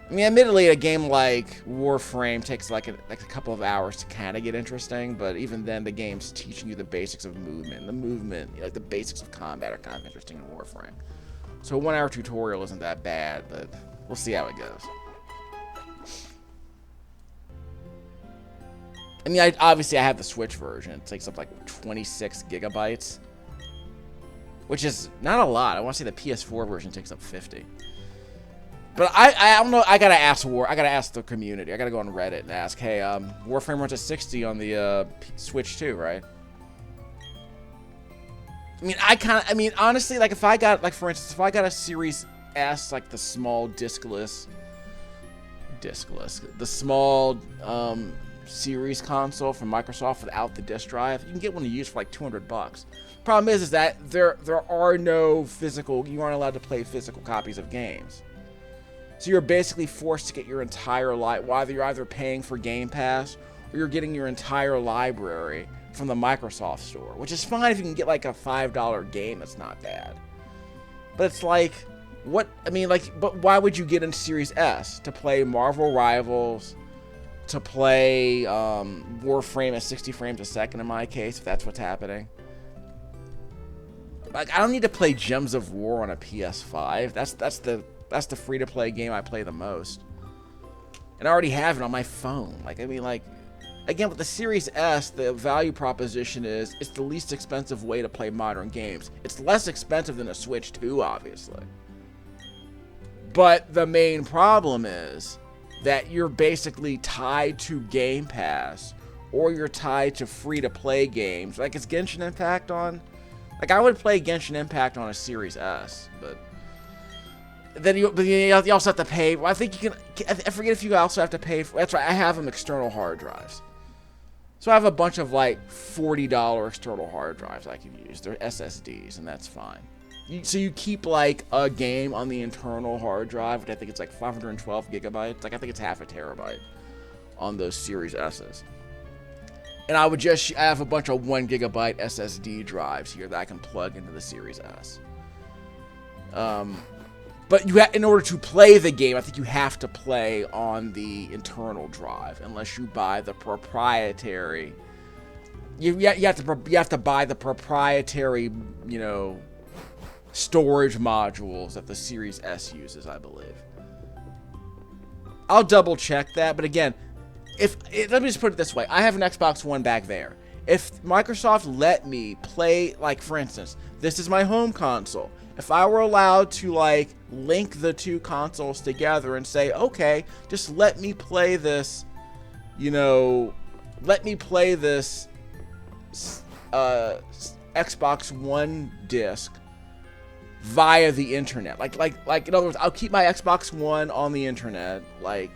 I mean, admittedly, a game like Warframe takes like a couple of hours to kind of get interesting, but even then, the game's teaching you the basics of movement. The movement, like the basics of combat, are kind of interesting in Warframe. So a 1-hour tutorial isn't that bad, but we'll see how it goes. I mean, obviously I have the Switch version. It takes up like 26 gigabytes, which is not a lot. I want to say the PS4 version takes up 50. But I don't know. I gotta ask the community. I gotta go on Reddit and ask, hey, Warframe runs at 60 on the Switch too, right? I mean, honestly, like if I got, like for instance, if I got a Series S, like the small the small Series console from Microsoft without the disc drive, you can get one to use for like $200. Problem is that there are no physical. You aren't allowed to play physical copies of games. So you're basically forced to get your entire whether you're either paying for Game Pass or you're getting your entire library from the Microsoft store, which is fine if you can get like a $5 game. That's not bad. But it's like, what? I mean, like, but why would you get in Series S? To play Marvel Rivals, to play Warframe at 60 frames a second in my case, if that's what's happening. Like, I don't need to play Gems of War on a PS5. That's the free-to-play game I play the most. And I already have it on my phone. Like, I mean, like, again, with the Series S, the value proposition is it's the least expensive way to play modern games. It's less expensive than a Switch 2, obviously. But the main problem is that you're basically tied to Game Pass, or you're tied to free-to-play games. Like, is Genshin Impact on? Like, I would play Genshin Impact on a Series S, but then you also have to pay. Well, I think you can. I forget if you also have to pay for. That's right. I have them external hard drives, so I have a bunch of like $40 external hard drives I can use. They're SSDs, and that's fine. So you keep like a game on the internal hard drive, which I think it's like 512 gigabytes. Like I think it's half a terabyte on those Series S's. And I have a bunch of 1 gigabyte SSD drives here that I can plug into the Series S. But in order to play the game, I think you have to play on the internal drive, unless you buy the proprietary. You have to buy the proprietary, storage modules that the Series S uses, I believe. I'll double check that, but again, let me just put it this way: I have an Xbox One back there. If Microsoft let me play, like for instance, this is my home console. If I were allowed to like link the two consoles together and say, okay, just let me play this, Xbox One disc via the internet. Like in other words, I'll keep my Xbox One on the internet, like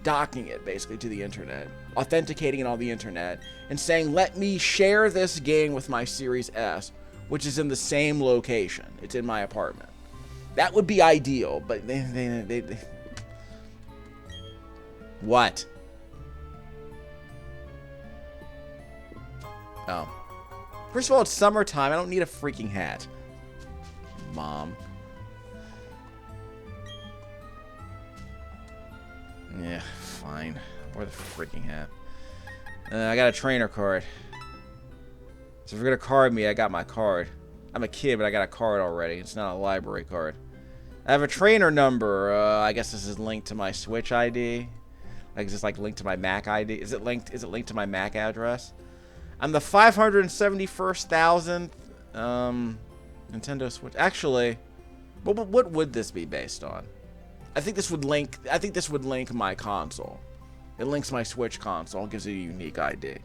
docking it basically to the internet, authenticating it on the internet, and saying, let me share this game with my Series S, which is in the same location. It's in my apartment. That would be ideal, but they what? Oh. First of all, it's summertime. I don't need a freaking hat. Mom. Yeah, fine. Wear the freaking hat. I got a trainer card. So if you're gonna card me, I got my card. I'm a kid, but I got a card already. It's not a library card. I have a trainer number. I guess this is linked to my Switch ID. Like, is this like linked to my Mac ID? Is it linked to my Mac address? I'm the 571,000th Nintendo Switch. Actually, what would this be based on? I think this would link my console. It links my Switch console, gives it a unique ID.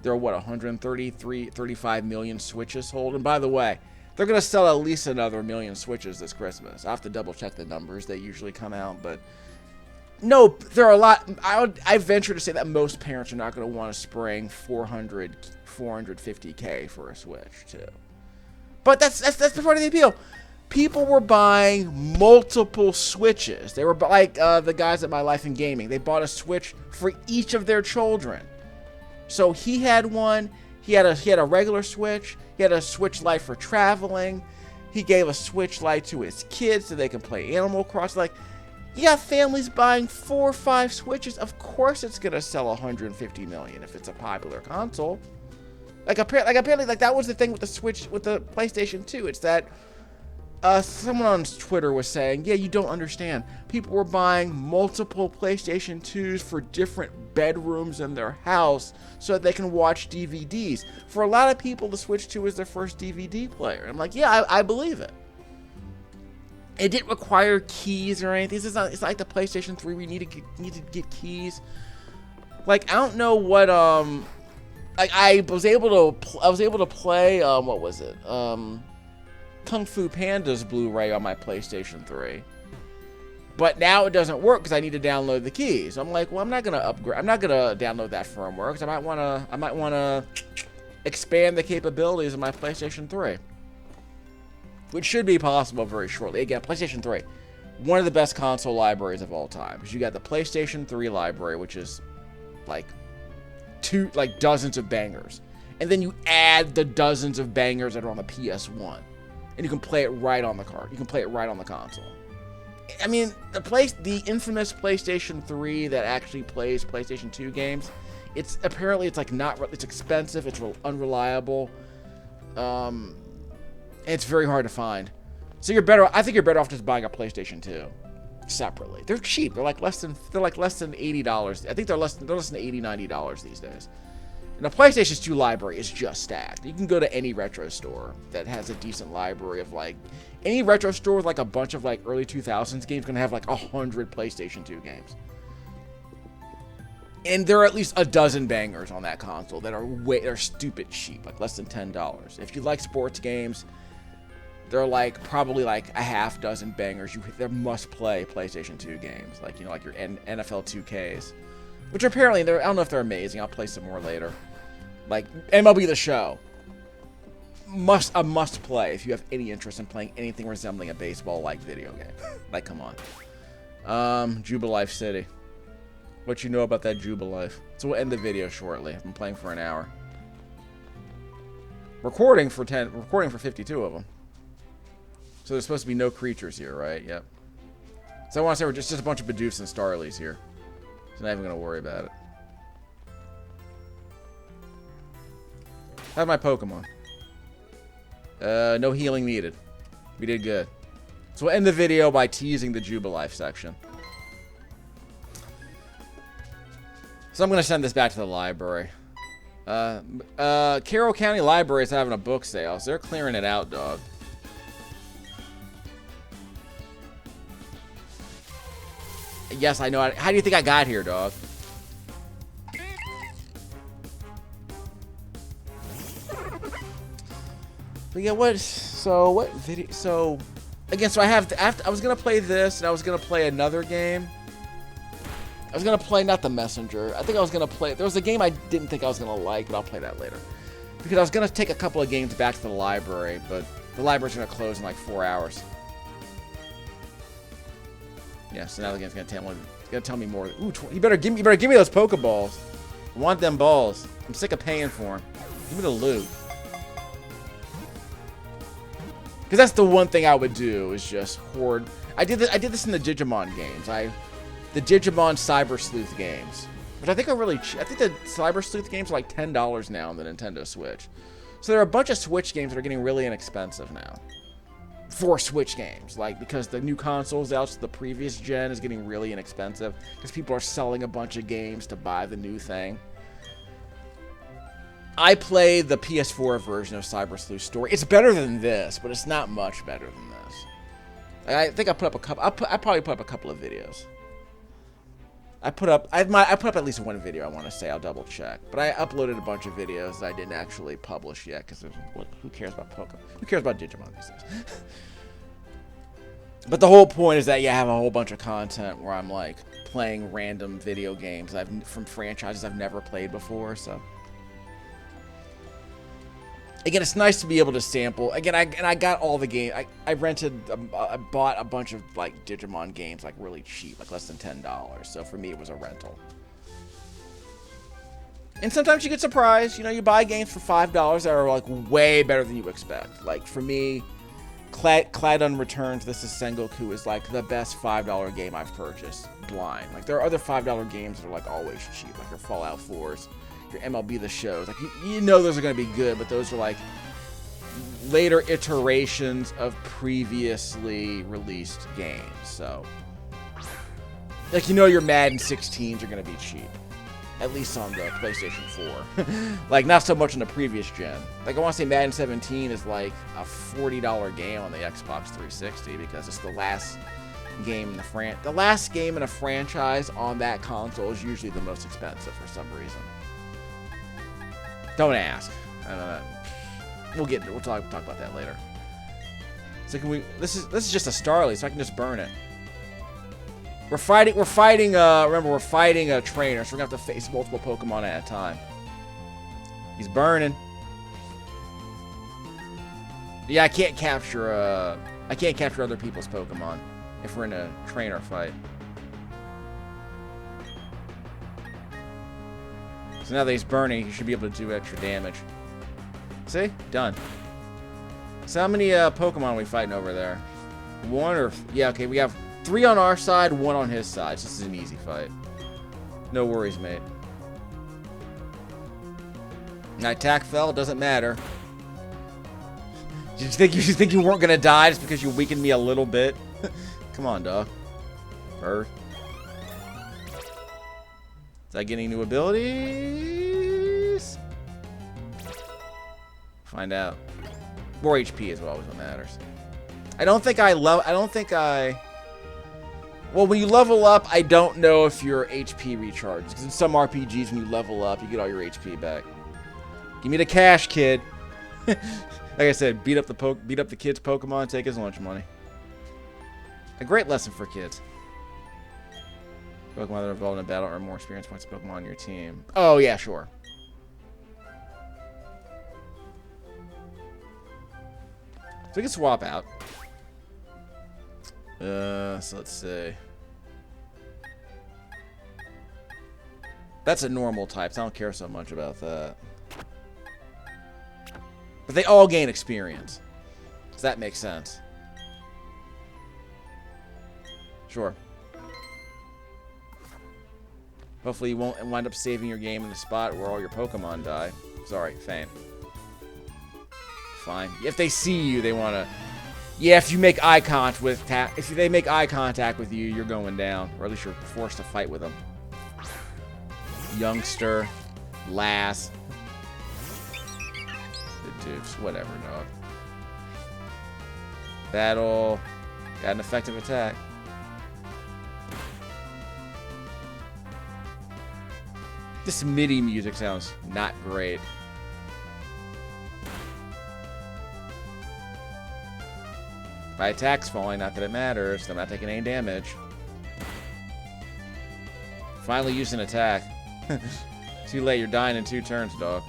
There are, 35 million Switches sold? And by the way, they're going to sell at least another million Switches this Christmas. I have to double check the numbers. They usually come out, but no, there are a lot. I venture to say that most parents are not going to want to spring $450K for a Switch, too. But that's the part of the appeal. People were buying multiple Switches. They were like the guys at My Life in Gaming. They bought a Switch for each of their children. So he had one. He had a regular Switch. He had a Switch Lite for traveling. He gave a Switch Lite to his kids so they can play Animal Crossing. Like, you got families buying 4 or 5 Switches. Of course, it's gonna sell 150 million if it's a popular console. Apparently, that was the thing with the Switch, with the PlayStation 2. It's that someone on Twitter was saying, yeah, you don't understand. People were buying multiple PlayStation 2s for different bedrooms in their house so that they can watch DVDs. For a lot of people, the Switch 2 is their first DVD player. I'm like, yeah, I believe it. It didn't require keys or anything. It's not like the PlayStation 3 where you need to get keys. Like, I don't know what, like, I was able to play, what was it? Kung Fu Panda's Blu-ray on my PlayStation 3. But now it doesn't work because I need to download the keys. I'm like, well, I'm not gonna upgrade. I'm not gonna download that firmware because I might wanna expand the capabilities of my PlayStation 3, which should be possible very shortly. Again, PlayStation 3, one of the best console libraries of all time. Because you got the PlayStation 3 library, which is like dozens of bangers, and then you add the dozens of bangers that are on the PS1, and you can play it right on the card. You can play it right on the console. I mean, the infamous PlayStation 3 that actually plays PlayStation 2 games, it's expensive, it's unreliable, and it's very hard to find. So I think you're better off just buying a PlayStation 2 separately. They're cheap. They're like less than $80. I think they're less than $80, $90 these days. And the PlayStation 2 library is just stacked. You can go to any retro store that has a decent library of any retro store with a bunch of early 2000s games gonna have 100 PlayStation 2 games. And there are at least a dozen bangers on that console that are stupid cheap, less than $10. If you like sports games, there are probably a half dozen bangers that must play PlayStation 2 games, your NFL 2Ks, which apparently I don't know if they're amazing. I'll play some more later. MLB The Show, a must play if you have any interest in playing anything resembling a baseball video game. Come on. Jubilife City. What you know about that Jubilife? So we'll end the video shortly. I've been playing for an hour. Recording for 52 of them. So there's supposed to be no creatures here, right? Yep. So I want to say we're just a bunch of Bidoofs and Starlies here. So not even going to worry about it. How's my Pokemon? No healing needed. We did good. So we'll end the video by teasing the Jubilife section. So I'm going to send this back to the library. Carroll County Library is having a book sale, so they're clearing it out, dog. Yes, I know. How do you think I got here, dog? But yeah, what video? So, again, so I was gonna play this, and I was gonna play another game. I was gonna play not the Messenger. I think I was gonna play. There was a game I didn't think I was gonna like, but I'll play that later. Because I was gonna take a couple of games back to the library, but the library's gonna close in 4 hours. Yeah, so now the game's gonna tell me more. Ooh, you better give me those Pokeballs. I want them balls. I'm sick of paying for them. Give me the loot. Because that's the one thing I would do is just hoard. I did this in the Digimon games. The Digimon Cyber Sleuth games, which I think are really cheap. I think the Cyber Sleuth games are $10 now on the Nintendo Switch. So there are a bunch of Switch games that are getting really inexpensive now. For Switch games, because the new consoles out to the previous gen is getting really inexpensive because people are selling a bunch of games to buy the new thing. I played the PS4 version of Cyber Sleuth Story. It's better than this, but it's not much better than this. I think I put up a couple. I probably put up a couple of videos. I put up at least one video. I want to say. I'll double check, but I uploaded a bunch of videos that I didn't actually publish yet because who cares about Pokemon? Who cares about Digimon these days? But the whole point is that you have a whole bunch of content where I'm playing random video games from franchises I've never played before. So again, it's nice to be able to sample. Again, I got all the games. I bought a bunch of Digimon games really cheap, less than $10. So for me, it was a rental. And sometimes you get surprised. You buy games for $5 that are way better than you expect. For me, Clad Returns, This is Sengoku is the best $5 game I've purchased blind. There are other $5 games that are always cheap, your Fallout 4s, your MLB The Shows. You know those are going to be good, but those are later iterations of previously released games. So, like, you know, your Madden 16s are going to be cheap. At least on the PlayStation 4. Like, not so much on the previous gen. Like, I want to say Madden 17 is like a $40 game on the Xbox 360 because it's the last game in the last game in a franchise on that console is usually the most expensive for some reason. Don't ask. We'll talk about that later. So can we? This is just a Starly, so I can just burn it. We're fighting. Remember, we're fighting a trainer, so we're gonna have to face multiple Pokemon at a time. He's burning. Yeah, I can't capture other people's Pokemon if we're in a trainer fight. So now that he's burning, he should be able to do extra damage. See? Done. So how many Pokemon are we fighting over there? One or... Yeah, okay, we have 3 on our side, 1 on his side. So this is an easy fight. No worries, mate. My attack fell, doesn't matter. Did you think you weren't gonna die just because you weakened me a little bit? Come on, dog. Bird. Is that getting new abilities? Find out. More HP is always what matters. Well, when you level up, I don't know if your HP recharges. Because in some RPGs, when you level up, you get all your HP back. Give me the cash, kid. Like I said, beat up the kid's Pokemon, take his lunch money. A great lesson for kids. Pokemon that are involved in a battle earn more experience points of Pokemon on your team. Oh, yeah, sure. So we can swap out. So let's see. That's a normal type, so I don't care so much about that. But they all gain experience. Does that make sense? Sure. Hopefully you won't wind up saving your game in the spot where all your Pokemon die. Sorry, faint. Fine. If they see you, they want to... Yeah, if you make eye contact with... If they make eye contact with you, you're going down. Or at least you're forced to fight with them. Youngster. Lass. The dupes. Whatever, dog. Battle. Got an effective attack. This MIDI music sounds not great. My attack's falling, not that it matters. I'm not taking any damage. Finally used an attack. Too late, you're dying in 2 turns, dog.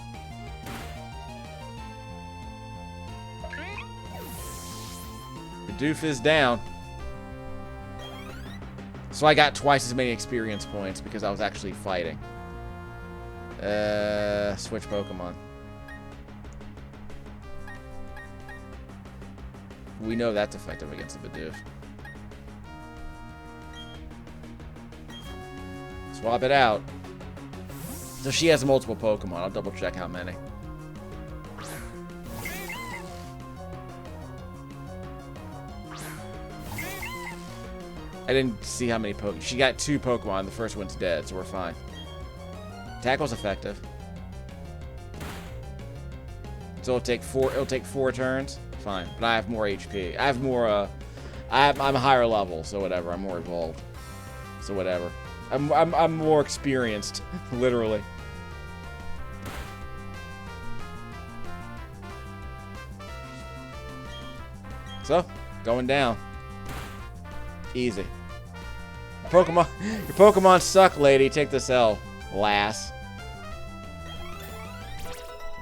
The doof is down. So I got twice as many experience points because I was actually fighting. Switch Pokemon. We know that's effective against the Bidoof. Swap it out. So she has multiple Pokemon. I'll double check how many. I didn't see how many Pokemon. She got 2 Pokemon. The first one's dead, so we're fine. Tackle's effective. So it'll take 4 turns. Fine. But I have more HP. I have more I'm a higher level, so whatever. I'm more evolved. So whatever. I'm more experienced, literally. So, going down. Easy. Your Pokemon suck, lady. Take this L, lass.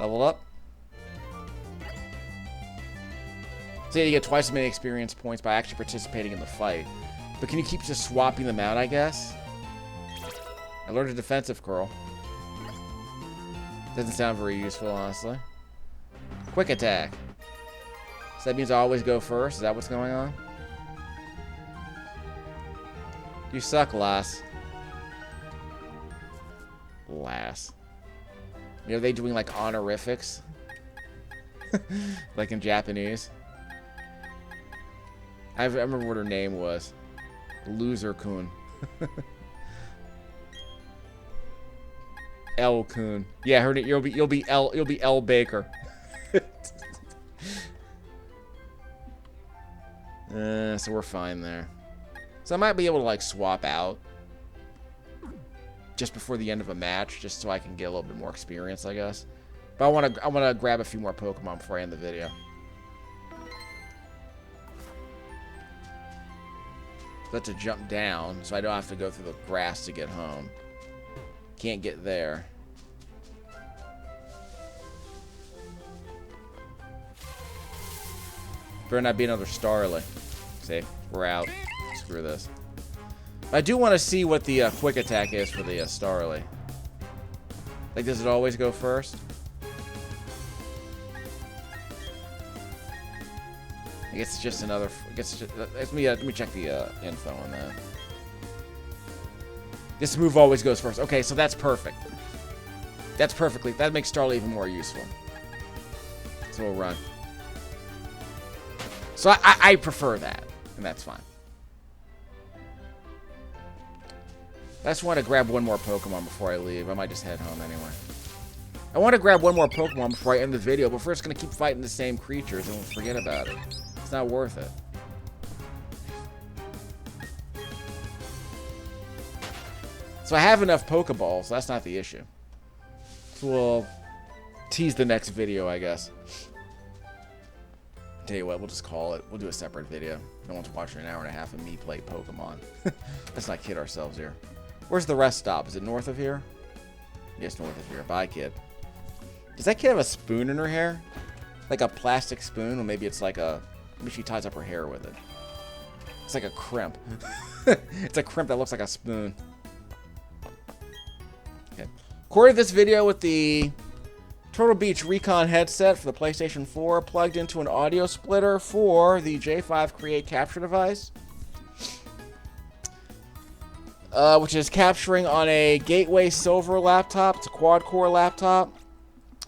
Level up. So yeah, you get twice as many experience points by actually participating in the fight. But can you keep just swapping them out, I guess? I learned a defensive curl. Doesn't sound very useful, honestly. Quick attack. So that means I always go first? Is that what's going on? You suck, lass. Lass. You know, are they doing like honorifics? Like in Japanese. I remember what her name was. Loser-kun. L-kun. Yeah, you'll be L Baker. So we're fine there. So I might be able to like swap out just before the end of a match, just so I can get a little bit more experience, I guess. But I wanna grab a few more Pokemon before I end the video. That's to jump down, so I don't have to go through the grass to get home. Can't get there. Better not be another Starly. See, we're out. Screw this. I do want to see what the quick attack is for the Starly. Like, does it always go first? I guess it's just another. I guess it's just, let me check the info on that. This move always goes first. Okay, so that's perfect. That's perfectly. That makes Starly even more useful. So we'll run. So I prefer that, and that's fine. I just want to grab one more Pokemon before I leave. I might just head home anyway. I want to grab one more Pokemon before I end the video, but first going to keep fighting the same creatures and we'll forget about it. It's not worth it. So I have enough Pokeballs, so that's not the issue. So we'll tease the next video, I guess. Tell you what, we'll just call it. We'll do a separate video. No one's watching an hour and a half of me play Pokemon. Let's not kid ourselves here. Where's the rest stop? Is it north of here? Yes, north of here. Bye, kid. Does that kid have a spoon in her hair? Like a plastic spoon? Or maybe it's like a... Maybe she ties up her hair with it. It's like a crimp. It's a crimp that looks like a spoon. Okay. Recorded this video with the Turtle Beach Recon headset for the PlayStation 4, plugged into an audio splitter for the J5 Create capture device, which is capturing on a Gateway Silver laptop. It's a quad-core laptop.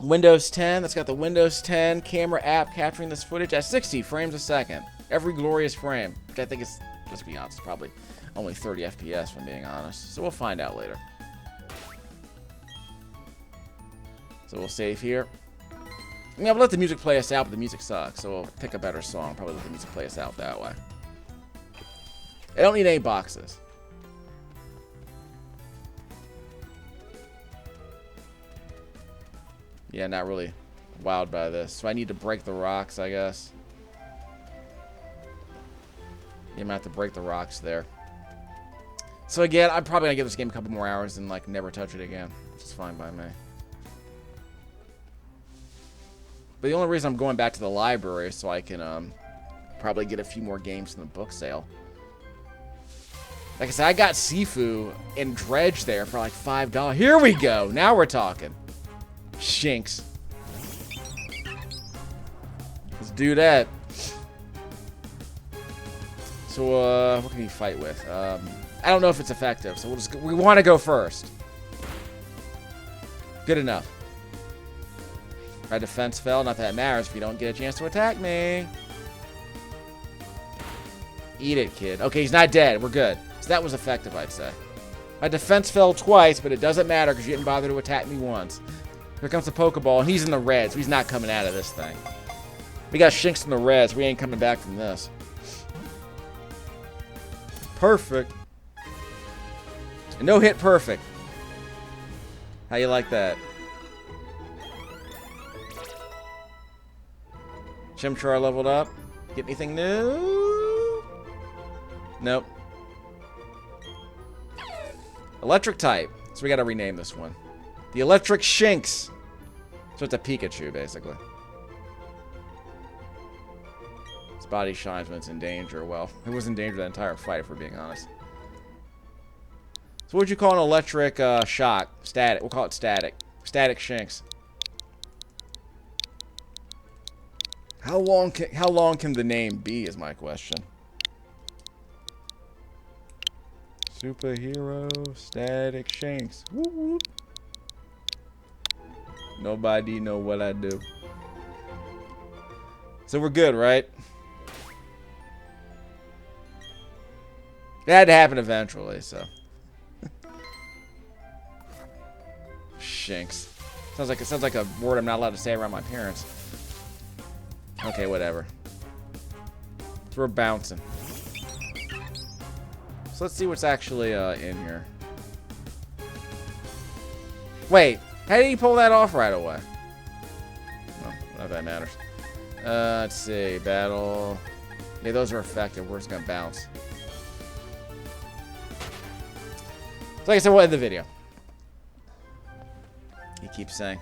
Windows 10. That's got the Windows 10 camera app capturing this footage at 60 frames a second. Every glorious frame, which I think is, let's be honest, probably only 30 FPS, if I'm being honest. So we'll find out later. So we'll save here. Yeah, we'll let the music play us out, but the music sucks. So we'll pick a better song. Probably let the music play us out that way. I don't need any boxes. Yeah, not really wowed by this. So I need to break the rocks, I guess. Yeah, I'm gonna have to break the rocks there. So again, I'm probably gonna give this game a couple more hours and like never touch it again, which is fine by me. But the only reason I'm going back to the library is so I can probably get a few more games from the book sale. Like I said, I got Sifu and Dredge there for like $5. Here we go. Now we're talking. Shinx. Let's do that. So, what can we fight with? I don't know if it's effective, so we want to go first. Good enough. My defense fell. Not that it matters if you don't get a chance to attack me. Eat it, kid. Okay, he's not dead. We're good. So that was effective, I'd say. My defense fell twice, but it doesn't matter because you didn't bother to attack me once. Here comes the Pokeball, and he's in the red, so he's not coming out of this thing. We got Shinx in the red, so we ain't coming back from this. Perfect. No hit perfect. How you like that? Chimchar leveled up. Get anything new? Nope. Electric type. So we gotta rename this one. The Electric Shinx. So it's a Pikachu, basically. Its body shines when it's in danger. Well, it was in danger the entire fight, if we're being honest. So what would you call an electric shock? Static. We'll call it static. Static Shinx. How long can the name be is my question. Superhero Static Shinx. Whoop, whoop. Nobody know what I do. So we're good, right? It had to happen eventually, so. Shinks. Sounds like a word I'm not allowed to say around my parents. Okay, whatever. So we're bouncing. So let's see what's actually in here. Wait, how did he pull that off right away? Well, not that matters. Let's see, battle. Yeah, those are effective. We're just gonna bounce. So like I said, we'll end the video. He keeps saying.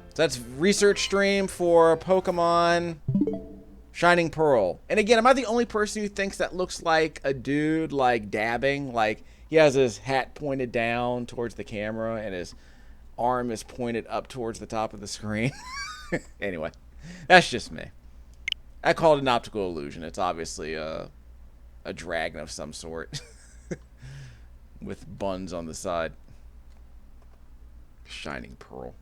So that's research stream for Pokemon Shining Pearl. And again, am I the only person who thinks that looks like a dude like dabbing? Like he has his hat pointed down towards the camera and his arm is pointed up towards the top of the screen. Anyway, that's just me. I call it an optical illusion. It's obviously a dragon of some sort with buns on the side. Shining Pearl.